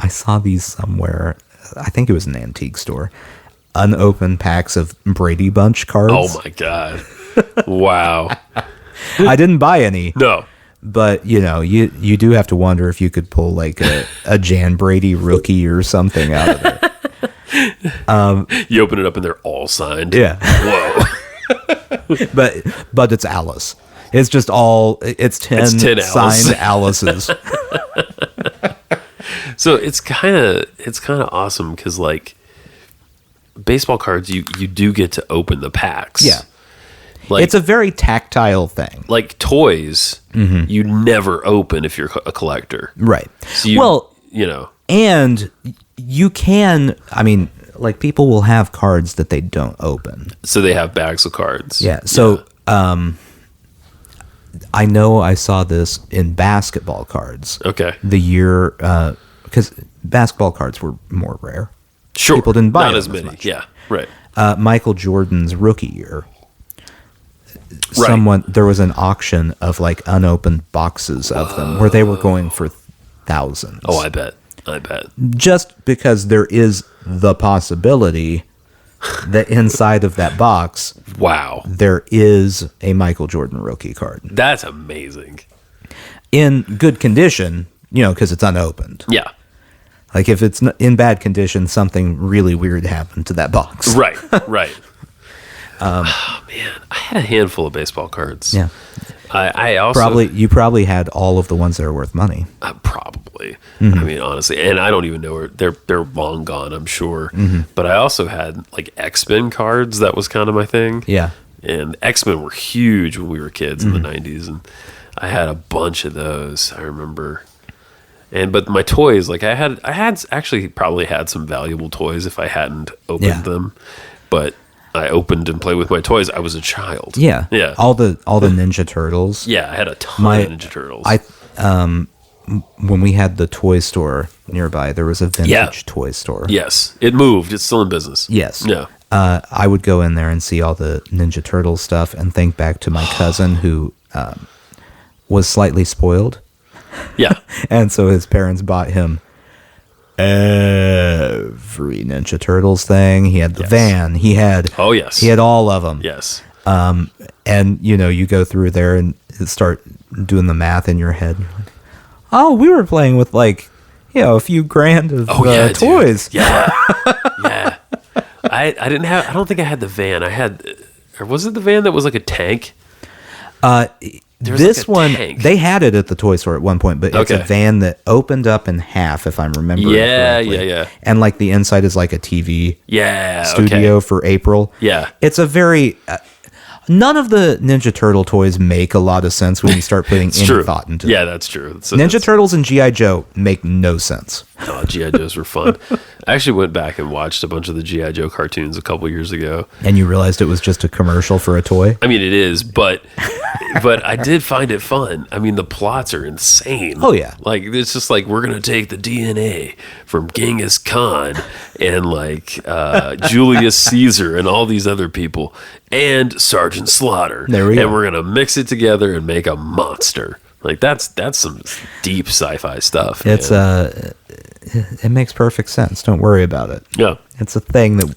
saw these somewhere. I think it was an antique store. Unopened packs of Brady Bunch cards. Oh my God. Wow. I didn't buy any. No. But, you do have to wonder if you could pull like a Jan Brady rookie or something out of it. You open it up and they're all signed. Yeah. Whoa. but it's Alice. It's just it's 10 signed Alice's. So it's kind of awesome because like baseball cards, you do get to open the packs. Yeah. Like, it's a very tactile thing. Like toys, you never open if you're a collector. Right. So and you can, I mean, like people will have cards that they don't open. So they have bags of cards. Yeah. So I know I saw this in basketball cards. Okay. The year, because basketball cards were more rare. Sure. People didn't buy not them as many. much. Yeah. Right. Michael Jordan's rookie year. Right. There was an auction of like unopened boxes of them where they were going for thousands. Oh, I bet. Just because there is the possibility that inside of that box, wow, there is a Michael Jordan rookie card. That's amazing. In good condition, because it's unopened. Yeah. Like if it's in bad condition, something really weird happened to that box. Right. Oh man, I had a handful of baseball cards. Yeah. I also you probably had all of the ones that are worth money. Probably. I mean, honestly, and I don't even know where they're long gone, I'm sure. But I also had like X-Men cards. That was kind of my thing. Yeah. And X-Men were huge when we were kids in the 90s, and I had a bunch of those. I remember. But my toys, like I had actually probably had some valuable toys if I hadn't opened them, but I opened and played with my toys. I was a child. Yeah. Yeah. All the Ninja Turtles. Yeah, I had a ton of Ninja Turtles. When we had the toy store nearby, there was a vintage toy store. Yes. It moved. It's still in business. Yes. Yeah. I would go in there and see all the Ninja Turtles stuff and think back to my cousin who was slightly spoiled. Yeah. And so his parents bought him every Ninja Turtles thing. He had the van. He had he had all of them. Yes. And you go through there and start doing the math in your head. Oh, we were playing with like a few grand of toys. Dude. Yeah. Yeah. I don't think I had the van. I had, or was it the van that was like a tank? This one, they had it at the toy store at one point, but it's a van that opened up in half, if I'm remembering correctly. Yeah. And like the inside is like a TV studio for April. Yeah. It's a very... none of the Ninja Turtle toys make a lot of sense when you start putting any thought into them. Yeah, that's true. Ninja Turtles and G.I. Joe make no sense. Oh, G.I. Joes were fun. I actually went back and watched a bunch of the G.I. Joe cartoons a couple years ago. And you realized it was just a commercial for a toy? I mean, it is, but I did find it fun. I mean, the plots are insane. Oh, yeah. Like, it's just like, we're going to take the DNA from Genghis Khan and, like, Julius Caesar and all these other people and Sergeant Slaughter. There we go. And we're going to mix it together and make a monster. Like, that's some deep sci-fi stuff. It's it makes perfect sense. Don't worry about it. Yeah. It's a thing that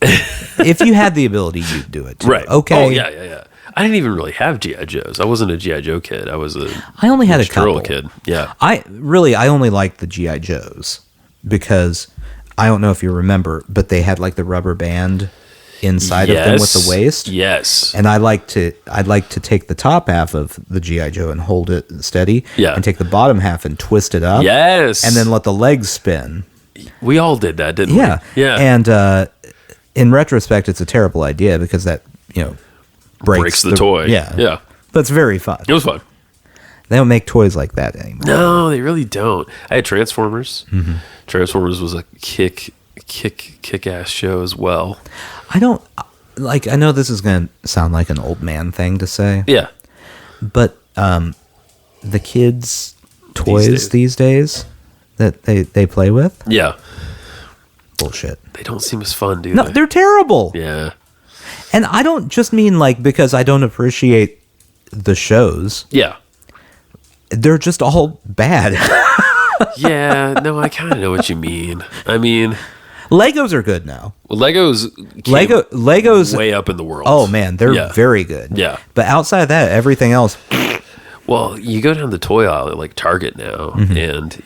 if you had the ability, you'd do it too. Right. Okay. Oh, yeah. I didn't even really have G.I. Joes. I wasn't a G.I. Joe kid. I was I only had a couple. Turtle kid. Yeah. I only liked the G.I. Joes because I don't know if you remember, but they had like the rubber band inside of them with the waist. Yes. And I'd like to take the top half of the G.I. Joe and hold it steady. Yeah. And take the bottom half and twist it up. Yes. And then let the legs spin. We all did that, didn't we? Yeah. And in retrospect, it's a terrible idea because that, breaks the toy. Yeah. But it's very fun. It was fun. They don't make toys like that anymore. No, they really don't. I had Transformers. Mm-hmm. Transformers was a kick-ass show as well. I know this is going to sound like an old man thing to say. Yeah. But the kids' toys these days that they play with? Yeah. Bullshit. They don't seem as fun, do they? No, they're terrible. Yeah. And I don't just mean like because I don't appreciate the shows. Yeah. They're just all bad. Yeah, no, I kind of know what you mean. I mean, Legos are good now. Well, Legos way up in the world. Oh man, they're very good. Yeah. But outside of that, everything else. Well, you go down the toy aisle at like Target now, and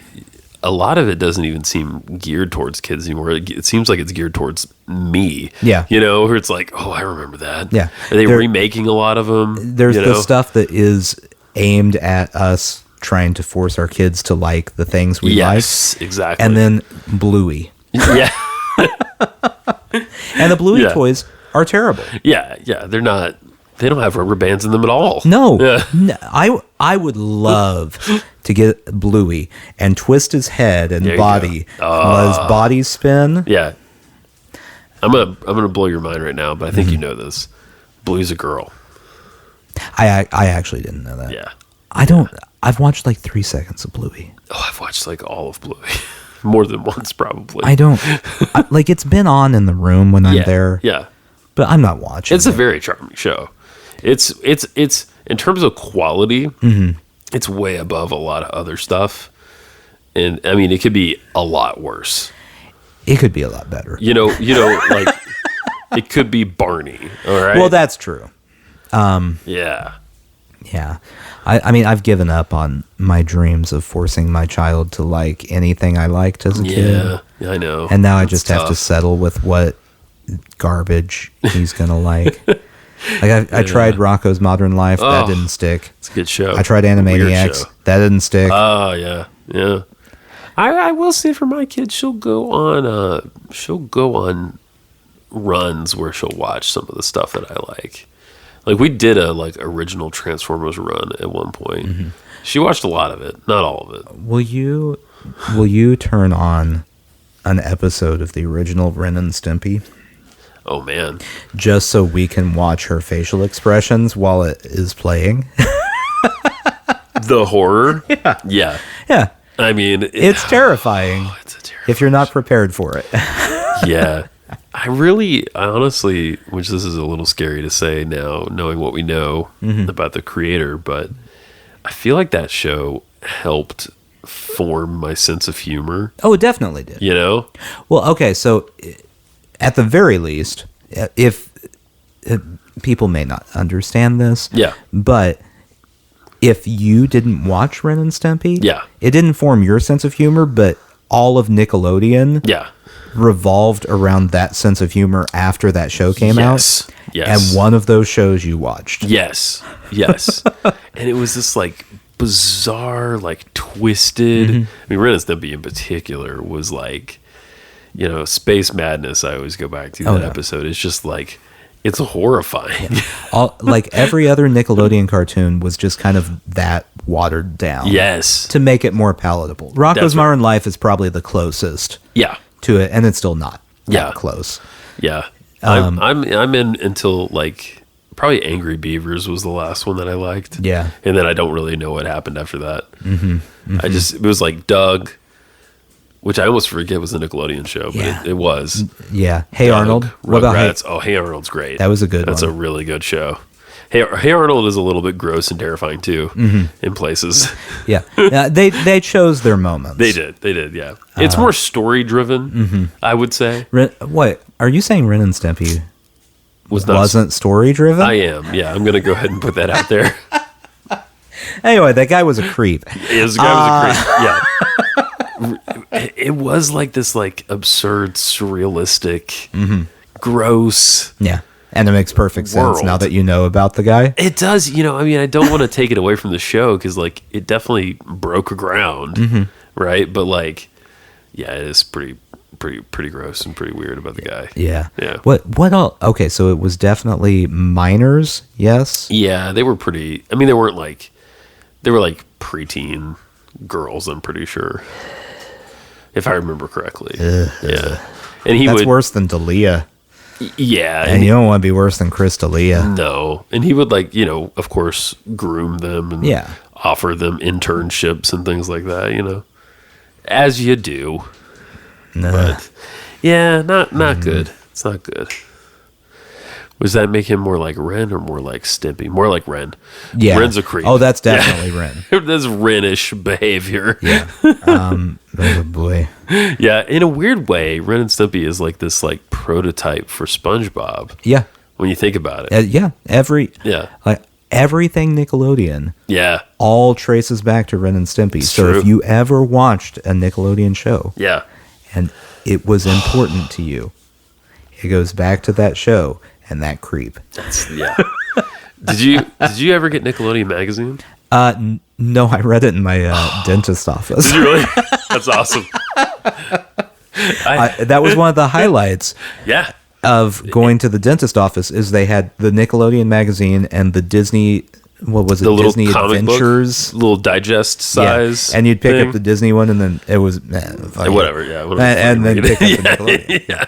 a lot of it doesn't even seem geared towards kids anymore. It seems like it's geared towards me. Yeah. Where it's like, oh, I remember that. Yeah. Are they remaking a lot of them? There's the stuff that is aimed at us trying to force our kids to like the things we like. Yes, exactly. And then Bluey. Yeah. And the Bluey toys are terrible. Yeah. They're not. They don't have rubber bands in them at all. No. No, I would love to get Bluey and twist his head and body. Let his body spin. Yeah. I'm gonna blow your mind right now, but I think you know this. Bluey's a girl. I actually didn't know that. Yeah. I've watched like 3 seconds of Bluey. Oh, I've watched like all of Bluey. More than once, probably. I don't like it's been on in the room when I'm there. Yeah. But I'm not watching. It's a very charming show. It's in terms of quality, it's way above a lot of other stuff. And I mean, it could be a lot worse. It could be a lot better. Like it could be Barney. All right. Well, that's true. Yeah. Yeah. I mean, I've given up on my dreams of forcing my child to like anything I liked as a kid. Yeah, I know. And now I just have to settle with what garbage he's going to like. Like I tried Rocco's Modern Life. That didn't stick. It's a good show. I tried Animaniacs. That didn't stick. Oh, yeah. I will say for my kid, she'll go on runs where she'll watch some of the stuff that I like. Like we did a original Transformers run at one point. She watched a lot of it, not all of it. Will you turn on an episode of the original Ren and Stimpy? Oh man. Just so we can watch her facial expressions while it is playing. The horror? Yeah. Yeah. I mean, it's terrifying. It's terrifying if you're not prepared for it. Yeah. I honestly, which this is a little scary to say now, knowing what we know about the creator, but I feel like that show helped form my sense of humor. Oh, it definitely did. Well, okay, so at the very least, if people may not understand this, but if you didn't watch Ren and Stimpy, it didn't form your sense of humor, but all of Nickelodeon revolved around that sense of humor after that show came out. Yes. And one of those shows you watched. Yes. And it was this like bizarre, like twisted. I mean, Ren and Stimpy in particular was like, Space Madness. I always go back to that episode. It's just like, it's horrifying. Like every other Nickelodeon cartoon was just kind of that watered down. Yes. To make it more palatable. Rocko's Modern Life is probably the closest. Yeah. To it, and it's still not that close. Yeah. I'm in until like probably Angry Beavers was the last one that I liked. Yeah. And then I don't really know what happened after that. It was like Doug, which I almost forget was a Nickelodeon show, but it was. Yeah. Hey Doug, Arnold. What about Hey Arnold's great. That was a good one. That's a really good show. Hey Arnold is a little bit gross and terrifying too in places. Yeah. They chose their moments. They did, yeah. It's more story driven, I would say. What? Are you saying Ren and Stimpy wasn't story driven? I am, yeah. I'm going to go ahead and put that out there. Anyway, that guy was a creep. The guy was a creep, yeah. It was like this like absurd, surrealistic, gross. Yeah. And it makes perfect sense now that you know about the guy. It does, I don't want to take it away from the show because like it definitely broke ground, right? But like, yeah, it is pretty gross and pretty weird about the guy. Yeah. Yeah. What all? Okay, so it was definitely minors, yes? Yeah, they were pretty, I mean, they were like preteen girls, I'm pretty sure. If I remember correctly. Yeah. And That's worse than Dalia. Yeah. And you don't want to be worse than Chris D'Elia. No. And he would like, of course, groom them and offer them internships and things like that, as you do. But yeah, not good. It's not good. Does that make him more like Ren or more like Stimpy? More like Ren. Yeah. Ren's a creep. Oh, that's definitely Ren. That's Ren-ish behavior. Yeah. Oh boy. Yeah, in a weird way, Ren and Stimpy is like this like prototype for SpongeBob. Yeah. When you think about it. Yeah. Everything Nickelodeon. Yeah. All traces back to Ren and Stimpy. So if you ever watched a Nickelodeon show. Yeah. And it was important to you, it goes back to that show and that creep. Yeah. Did you ever get Nickelodeon magazine? No, I read it in my dentist office. Did you really? That's awesome. That was one of the highlights. Yeah. Of going to the dentist office is they had the Nickelodeon magazine and the Disney. What was it? The Disney Adventures, little digest size. Yeah. And you'd pick up the Disney one, and then it was whatever. Yeah, and then pick up the Nickelodeon. Yeah.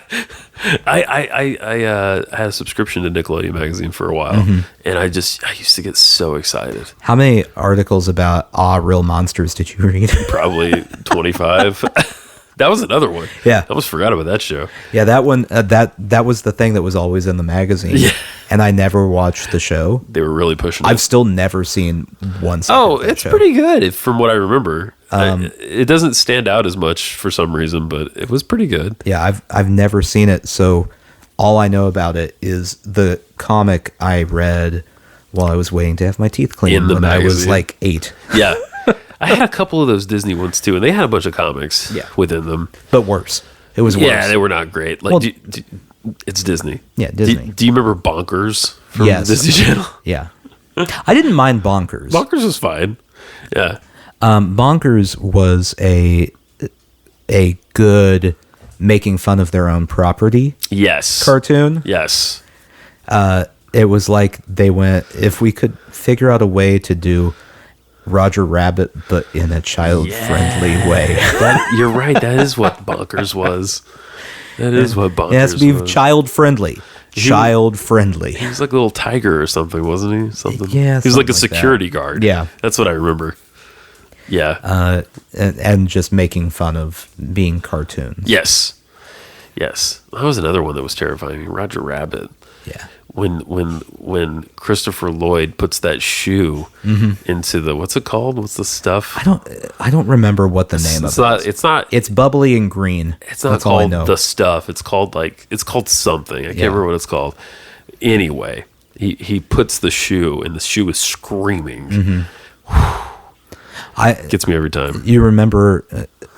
I had a subscription to Nickelodeon magazine for a while, and I used to get so excited. How many articles about real monsters did you read? Probably 25. That was another one. Yeah. I almost forgot about that show. Yeah, that one, that was the thing that was always in the magazine. Yeah. And I never watched the show. They were really pushing it. I've still never seen one second of that it's show. pretty good from what I remember. It doesn't stand out as much for some reason, but it was pretty good. Yeah, I've never seen it, so all I know about it is the comic I read while I was waiting to have my teeth cleaned when I was like 8. Yeah. I had a couple of those Disney ones too, and they had a bunch of comics within them. But worse. It was worse. Yeah, they were not great. Like, it's Disney. Yeah, Disney. Do you remember Bonkers from the Disney Channel? Yeah. I didn't mind Bonkers. Bonkers was fine. Yeah. Bonkers was a good making fun of their own property cartoon. Yes. It was like they went, if we could figure out a way to do Roger Rabbit, but in a child-friendly way. You're right. That is what Bonkers was. That is what Bonkers was. It has to be child-friendly. Child-friendly. He was like a little tiger or something, wasn't he? Something. Yeah, he was like a security guard. Yeah. That's what I remember. Yeah. And just making fun of being cartoons. Yes. That was another one that was terrifying. Roger Rabbit. Yeah. When Christopher Lloyd puts that shoe into the, what's it called? What's the stuff? I don't remember what the name of it is. It's bubbly and green. It's not called the stuff. It's called something. I can't remember what it's called. Anyway, he puts the shoe and the shoe is screaming. Gets me every time. You remember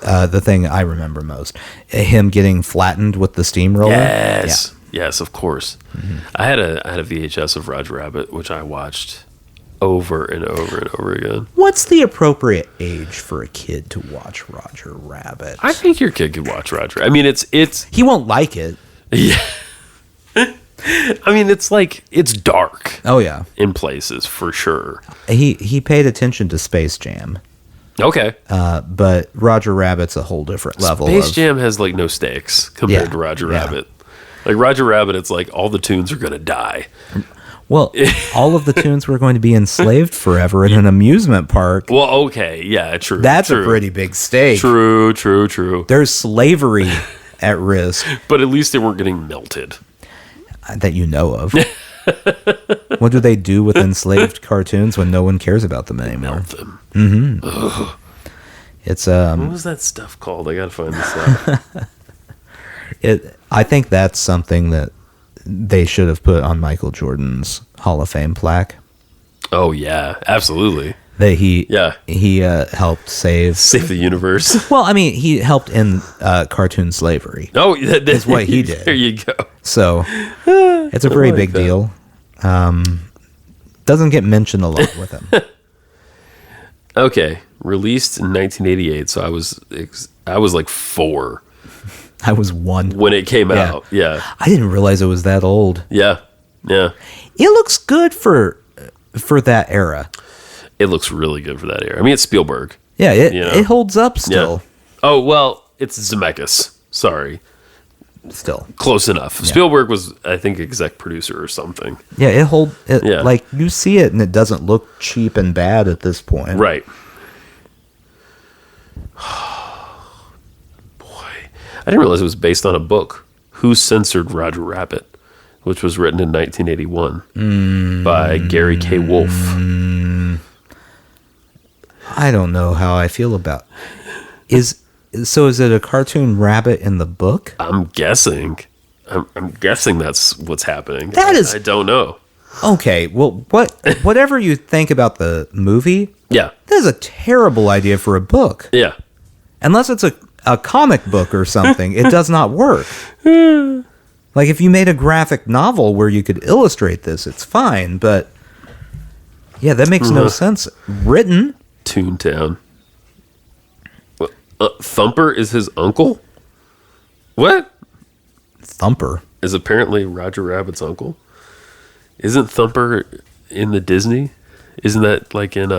the thing I remember most? Him getting flattened with the steamroller? Yes. Yeah. Yes, of course. Mm-hmm. I had a VHS of Roger Rabbit, which I watched over and over and over again. What's the appropriate age for a kid to watch Roger Rabbit? I think your kid could watch Roger. I mean, it's he won't like it. Yeah. I mean, it's dark. Oh yeah, in places for sure. He paid attention to Space Jam. Okay. But Roger Rabbit's a whole different level. Space Jam has like no stakes compared to Roger Rabbit. Like Roger Rabbit, it's like all the tunes are gonna die. Well, all of the tunes were going to be enslaved forever in an amusement park. Well, okay, yeah, true. That's a pretty big stake. True. There's slavery at risk. But at least they weren't getting melted. That you know of. What do they do with enslaved cartoons when no one cares about them anymore? Melt them. Mm-hmm. Ugh. It's what was that stuff called? I gotta find this out. I think that's something that they should have put on Michael Jordan's Hall of Fame plaque. Oh yeah, absolutely. That he helped save the universe. Well, I mean, he helped end cartoon slavery. Oh, that's what he did. There you go. So it's a very big deal. Doesn't get mentioned a lot with him. Okay, released in 1988. So I was like 4. I was 1 when it came out. Yeah, I didn't realize it was that old. Yeah. It looks good for that era. It looks really good for that era. I mean, it's Spielberg. Yeah, it holds up still. Yeah. Oh well, it's Zemeckis. Sorry. Still close enough. Yeah. Spielberg was, I think, exec producer or something. Yeah, like you see it and it doesn't look cheap and bad at this point. Right. I didn't realize it was based on a book, Who Censored Roger Rabbit, which was written in 1981 by Gary K. Wolfe. I don't know how I feel about is it a cartoon rabbit in the book? I'm guessing. I'm guessing that's what's happening. I don't know. Okay, well, whatever you think about the movie, that is a terrible idea for a book. Yeah. Unless it's a comic book or something, it does not work. Like if you made a graphic novel where you could illustrate this, it's fine, but yeah, that makes no sense. Written Toontown. Thumper is his uncle? What? Thumper is apparently Roger Rabbit's uncle? Isn't Thumper in the Disney? Isn't that like in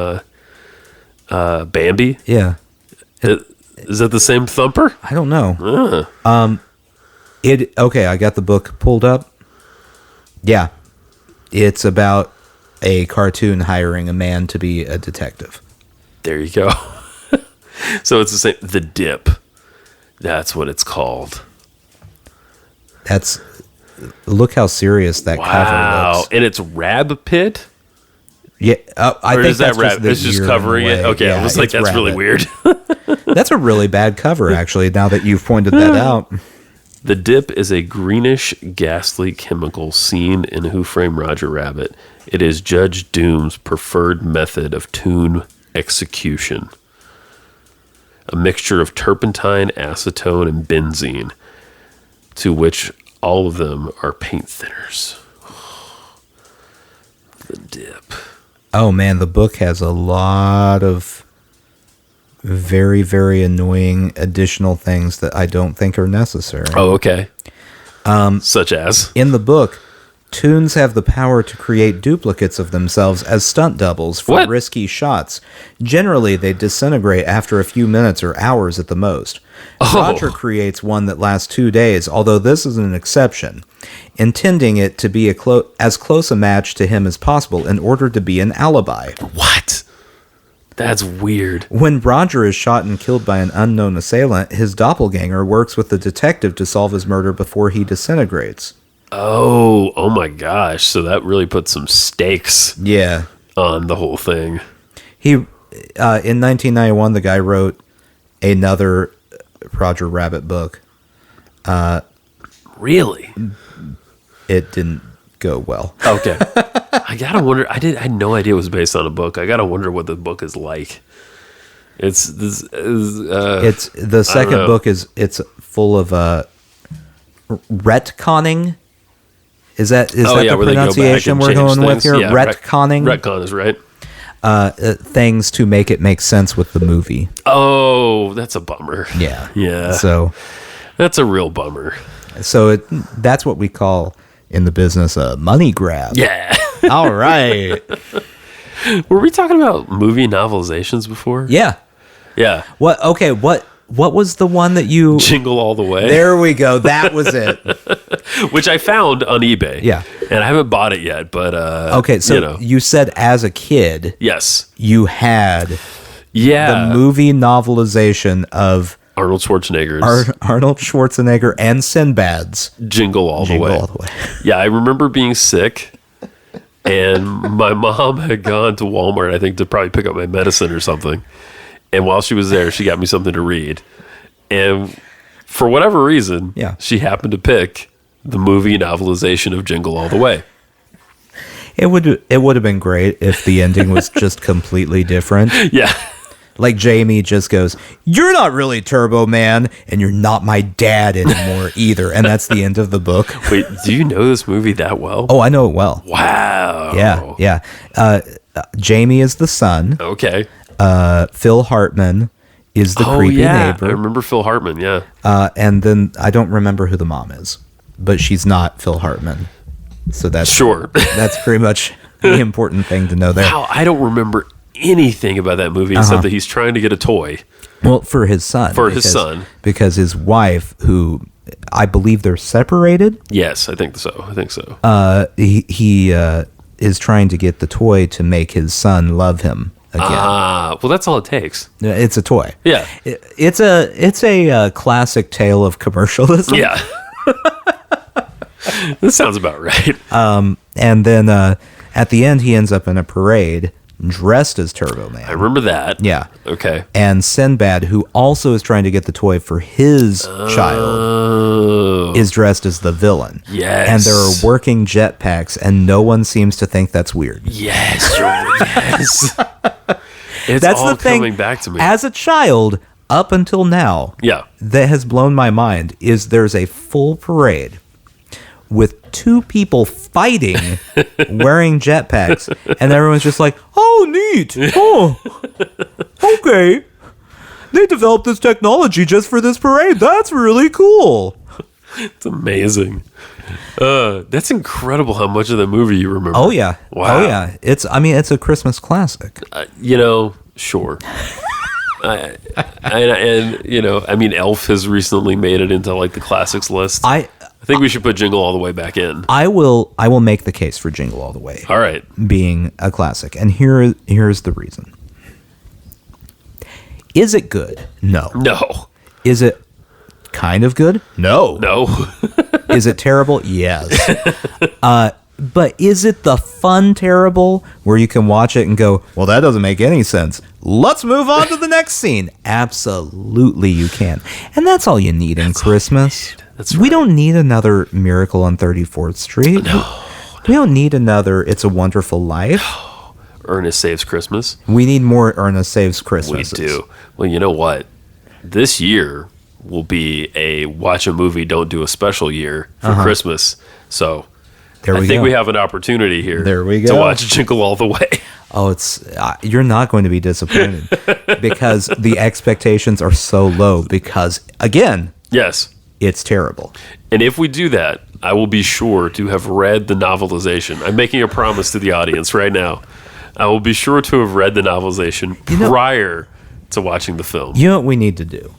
Bambi? Yeah. Is that the same Thumper? I don't know. Okay, I got the book pulled up. Yeah. It's about a cartoon hiring a man to be a detective. There you go. So it's the same. The Dip. That's what it's called. Look how serious that cover looks. And it's Rab Pit? Yeah, I think that's it's just covering it. Okay, yeah, I was like, that's Rabbit. Really weird. That's a really bad cover, actually, now that you've pointed that out. The Dip is a greenish, ghastly chemical seen in Who Framed Roger Rabbit. It is Judge Doom's preferred method of tune execution. A mixture of turpentine, acetone, and benzene, to which all of them are paint thinners. The Dip. Oh man, the book has a lot of very, very annoying additional things that I don't think are necessary. Oh, okay. Such as? In the book, Toons have the power to create duplicates of themselves as stunt doubles for risky shots. Generally, they disintegrate after a few minutes or hours at the most. Roger creates one that lasts 2 days, although this is an exception, intending it to be as close a match to him as possible in order to be an alibi. What? That's weird. When Roger is shot and killed by an unknown assailant, his doppelganger works with the detective to solve his murder before he disintegrates. Oh my gosh. So that really put some stakes on the whole thing. In 1991, the guy wrote another Roger Rabbit book. Really? It didn't go well. Okay. I gotta wonder. I had no idea it was based on a book. I gotta wonder what the book is like. It's this. It's the second book it's full of retconning. Is that the pronunciation we're going with here? Yeah, retconning. Retcon is right. Things to make it make sense with the movie. Oh, that's a bummer. Yeah. So that's a real bummer. So that's what we call in the business a money grab. Yeah. All right. Were we talking about movie novelizations before? Yeah. Yeah. What? Okay. What was the one that you... Jingle All the Way. There we go. That was it. Which I found on eBay. Yeah. And I haven't bought it yet, but... okay, so you said as a kid... Yes. You had... Yeah. The movie novelization of... Arnold Schwarzenegger's... Arnold Schwarzenegger and Sinbad's... Jingle All the Way. Yeah, I remember being sick... And my mom had gone to Walmart, I think, to probably pick up my medicine or something. And while she was there, she got me something to read. And for whatever reason, she happened to pick the movie novelization of Jingle All the Way. It would have been great if the ending was just completely different. Yeah. Like Jamie just goes, "You're not really Turbo Man, and you're not my dad anymore either." And that's the end of the book. Wait, do you know this movie that well? Oh, I know it well. Wow. Yeah. Jamie is the son. Okay. Phil Hartman is the creepy neighbor. I remember Phil Hartman, yeah. And then I don't remember who the mom is, but she's not Phil Hartman. So that's that's pretty much the important thing to know there. Wow, I don't remember anything about that movie except that he's trying to get a toy. Well, for his son. Because his wife, who I believe they're separated. Yes, I think so. He is trying to get the toy to make his son love him again. Well, that's all it takes. It's a toy. Yeah. It's a classic tale of commercialism. Yeah. That sounds about right. And then at the end, he ends up in a parade dressed as Turbo Man. I remember that. Yeah. Okay. And Sinbad, who also is trying to get the toy for his child, is dressed as the villain. Yes. And there are working jetpacks, and no one seems to think that's weird. Yes. Yes. It's that's all the thing, coming back to me. As a child, up until now, that has blown my mind, is there's a full parade with two people fighting wearing jetpacks, and everyone's just like, "Oh, neat. Oh, okay. They developed this technology just for this parade. That's really cool." It's amazing. That's incredible how much of the movie you remember. Oh yeah. Wow. Oh yeah. It's a Christmas classic. Sure. And Elf has recently made it into like the classics list. I think we should put Jingle All the Way back in. I will make the case for Jingle All the Way. All right. Being a classic. And here's the reason. Is it good? No. No. Is it kind of good? No. No. Is it terrible? Yes. But is it the fun terrible where you can watch it and go, "Well, that doesn't make any sense. Let's move on to the next scene"? Absolutely you can. And that's all you need in Christmas. That's right. We don't need another Miracle on 34th Street. No. We don't need another It's a Wonderful Life. Ernest Saves Christmas. We need more Ernest Saves Christmas. We do. Well, you know what? This year will be a watch a movie, don't do a special year for Christmas. So I think we have an opportunity here to watch Jingle All the Way. Oh, you're not going to be disappointed because the expectations are so low because, again, yes, it's terrible. And if we do that, I will be sure to have read the novelization. I'm making a promise to the audience right now. I will be sure to have read the novelization prior to watching the film. You know what we need to do?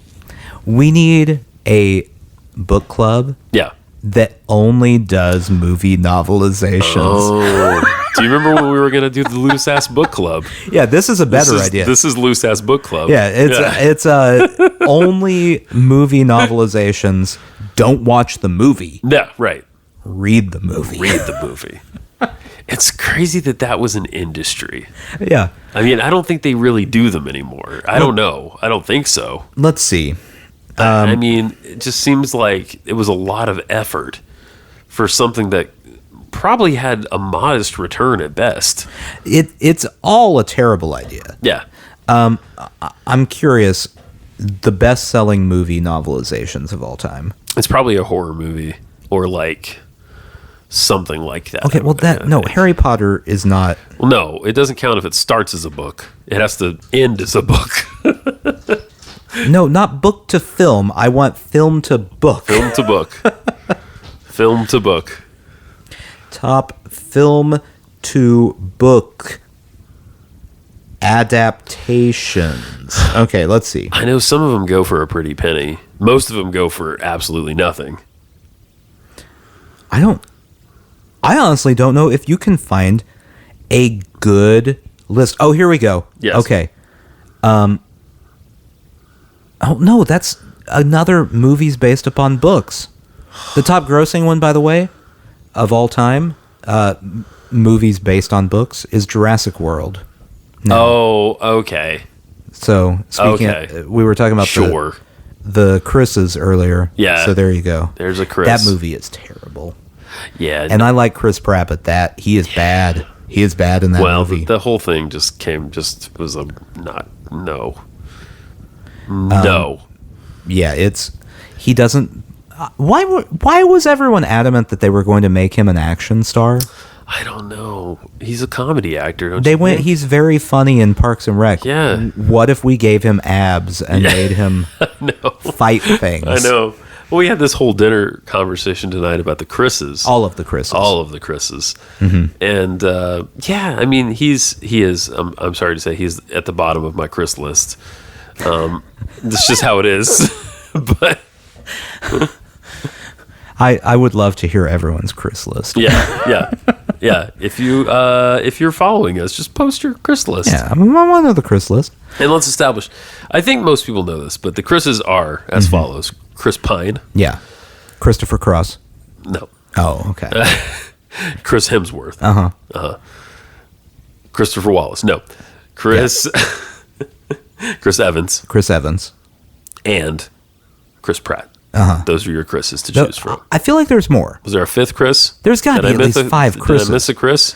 We need a book club. Yeah. That only does movie novelizations. Oh. Do you remember when we were going to do the Loose Ass Book Club? Yeah, this is a better idea. This is Loose Ass Book Club. Yeah, it's only movie novelizations. Don't watch the movie. Yeah, right. Read the movie. It's crazy that was an industry. Yeah. I mean, I don't think they really do them anymore. I don't know. I don't think so. Let's see. I mean, it just seems like it was a lot of effort for something that probably had a modest return at best. It's all a terrible idea. Yeah. I'm curious, the best-selling movie novelizations of all time. It's probably a horror movie or like something like that. Okay, well, Harry Potter is not... Well, no, it doesn't count if it starts as a book. It has to end as a book. No, not book to film. I want film to book. Film to book. Film to book. Top film to book adaptations. Okay, let's see. I know some of them go for a pretty penny. Most of them go for absolutely nothing. I honestly don't know if you can find a good list. Oh, here we go. Yes. Okay. Oh, no, that's another movies based upon books. The top grossing one, by the way, of all time, movies based on books, is Jurassic World. No. Oh, okay. So, speaking we were talking about the Chris's earlier. Yeah. So there you go. There's a Chris. That movie is terrible. Yeah. And I like Chris Pratt, but he is bad. He is bad in that movie. Well, the whole thing was a not, no. No. Yeah, he doesn't... Why was everyone adamant that they were going to make him an action star? I don't know. He's a comedy actor, don't you think? He's very funny in Parks and Rec. Yeah. What if we gave him abs and made him fight things? I know. Well, we had this whole dinner conversation tonight about the Chris's. All of the Chris's. Mm-hmm. And I mean, he is. I'm sorry to say, he's at the bottom of my Chris list. That's just how it is. But I would love to hear everyone's Chris list. Yeah. If you're following us, just post your Chris list. Yeah, I want to know the Chris list. And let's establish. I think most people know this, but the Chris's are as follows: Chris Pine. Yeah. Christopher Cross. No. Oh, okay. Chris Hemsworth. Christopher Wallace. No. Chris. Yeah. Chris Evans. Chris Evans. And Chris Pratt. Those are your Chris's to choose from. I feel like there's more. Was there a fifth Chris? There's got to be at least 5 Chris's. Did I miss a Chris?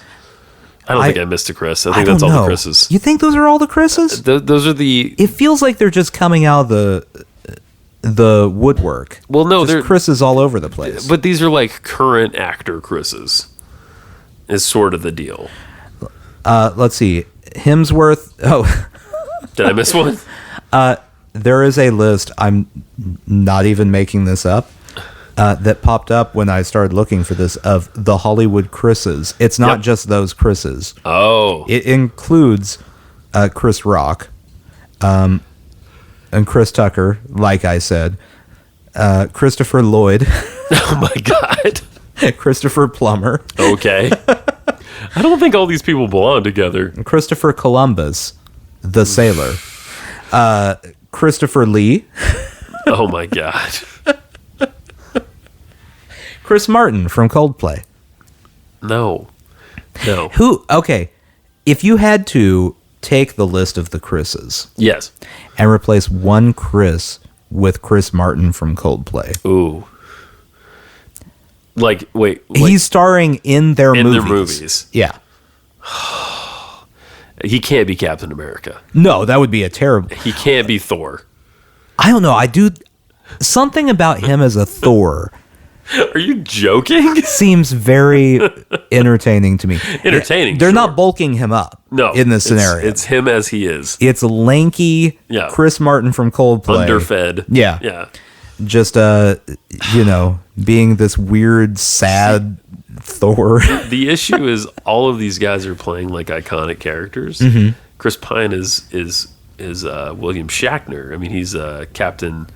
I don't think I missed a Chris. I think that's all the Chris's. You think those are all the Chris's? Those are the... It feels like they're just coming out of the woodwork. Well, no, there's Chris's all over the place. But these are like current actor Chris's. Is sort of the deal. Let's see. Hemsworth... Oh... Did I miss one? There is a list, I'm not even making this up, that popped up when I started looking for this, of the Hollywood Chris's. It's not just those Chris's. Oh. It includes Chris Rock and Chris Tucker, like I said, Christopher Lloyd. Oh, my God. Christopher Plummer. Okay. I don't think all these people belong together. Christopher Columbus. The Sailor. Christopher Lee. Oh, my God. Chris Martin from Coldplay. No. Okay, if you had to take the list of the Chris's. Yes. And replace one Chris with Chris Martin from Coldplay. Ooh. Wait. He's starring in their movies. Yeah. He can't be Captain America. No, that would be a terrible... He can't be Thor. I don't know. I do... Something about him as a Thor... Are you joking? Seems very entertaining to me. Entertaining, They're not bulking him up in this scenario. It's him as he is. It's lanky Chris Martin from Coldplay. Underfed. Yeah. Just, being this weird, sad... Thor. The issue is all of these guys are playing like iconic characters. Chris Pine is William Shatner. I mean, he's Captain.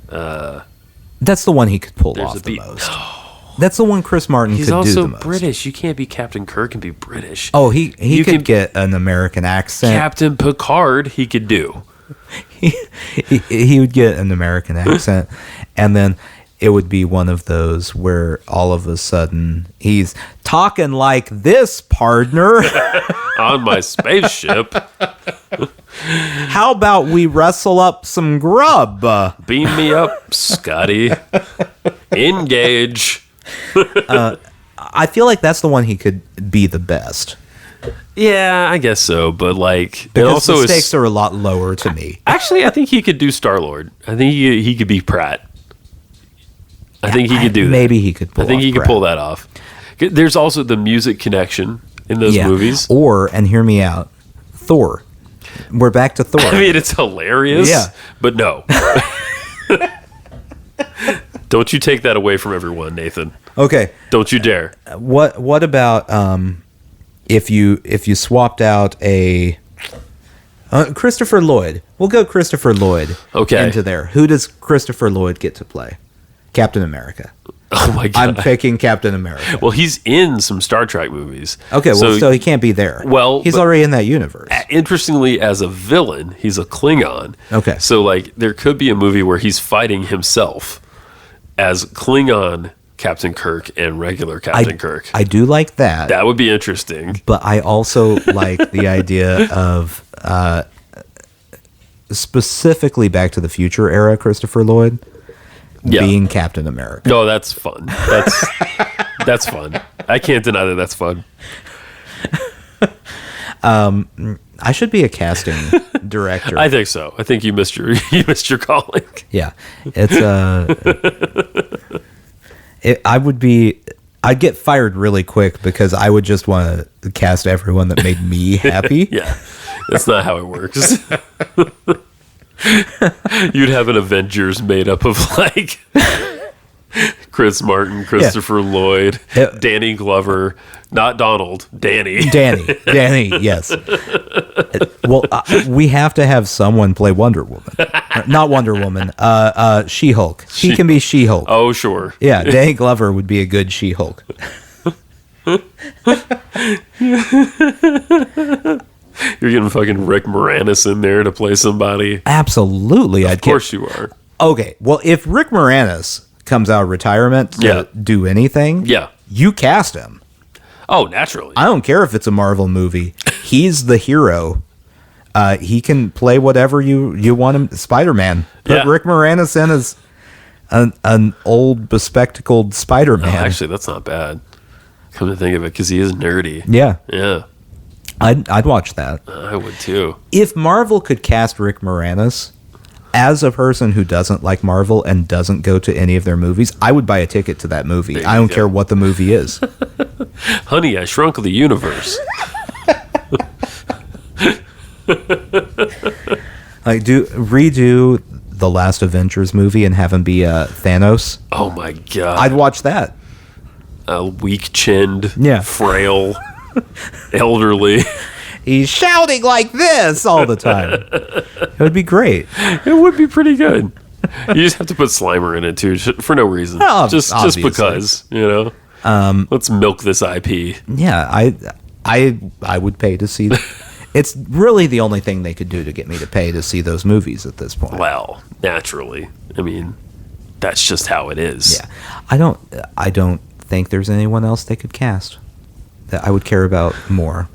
That's the one he could pull off the most. That's the one Chris Martin could do the most. He's also British. You can't be Captain Kirk and be British. Oh, he could get an American accent. Captain Picard, he could do. He would get an American accent, and then it would be one of those where all of a sudden he's talking like this, partner. On my spaceship. How about we wrestle up some grub? Beam me up, Scotty. Engage. I feel like that's the one he could be the best. Yeah, I guess so. But like, because it also the stakes are a lot lower to me. Actually, I think he could do Star-Lord. I think he could be Pratt. I think he could do that. Maybe he could pull I think off he could Pratt. pull that off. There's also the music connection in those movies. Or, and hear me out, Thor. We're back to Thor. I mean, it's hilarious. Yeah. But no. Don't you take that away from everyone, Nathan. Okay. Don't you dare. What about if you swapped out a Christopher Lloyd? We'll go Christopher Lloyd into there. Who does Christopher Lloyd get to play? Captain America. Oh my God. I'm picking Captain America. Well, he's in some Star Trek movies. Okay, so he can't be there. Well, he's already in that universe. Interestingly, as a villain, he's a Klingon. Okay. So like there could be a movie where he's fighting himself as Klingon Captain Kirk and regular Captain Kirk. I do like that. That would be interesting. But I also like the idea of specifically Back to the Future era Christopher Lloyd being Captain America. No, that's fun. That's fun. I can't deny that that's fun. I should be a casting director. I think so. I think you missed your calling. Yeah, it's I'd get fired really quick because I would just want to cast everyone that made me happy. Yeah, that's not how it works. You'd have an Avengers made up of like Chris Martin, Christopher Lloyd, Danny Glover, not Donald, Danny, yes. Well, we have to have someone play Wonder Woman. Not Wonder Woman, She-Hulk. He can be She-Hulk. Oh, sure. Yeah, Danny Glover would be a good She-Hulk. You're getting fucking Rick Moranis in there to play somebody. Absolutely. Of course you are. Okay, well, if Rick Moranis comes out of retirement to do anything, you cast him. Oh, naturally. I don't care if it's a Marvel movie. He's the hero. He can play whatever you want him. Spider-Man. Put Rick Moranis in as an old, bespectacled Spider-Man. Oh, actually, that's not bad. Come to think of it, because he is nerdy. Yeah. Yeah. I'd watch that. I would too. If Marvel could cast Rick Moranis as a person who doesn't like Marvel and doesn't go to any of their movies, I would buy a ticket to that movie. I don't care what the movie is. Honey, I Shrunk the Universe. Like redo the last Avengers movie and have him be Thanos. Oh my God. I'd watch that. Weak-chinned, Yeah. frail, elderly. He's shouting like this all the time. It would be great. It would be pretty good. You just have to put Slimer in it too, for no reason. Just because, you know. Let's milk this IP. Yeah, I would pay to see. It's really the only thing they could do to get me to pay to see those movies at this point. Well, naturally. I mean, that's just how it is. Yeah, I don't think there's anyone else they could cast that I would care about more.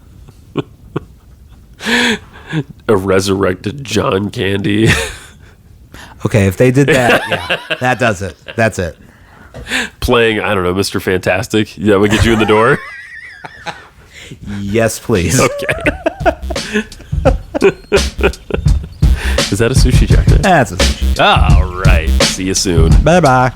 A resurrected John Candy. Okay, if they did that, yeah, that does it. That's it. Playing, I don't know, Mr. Fantastic. That would get you in the door. Yes, please. Okay. Is that a sushi jacket? That's a sushi. All right. See you soon. Bye-bye.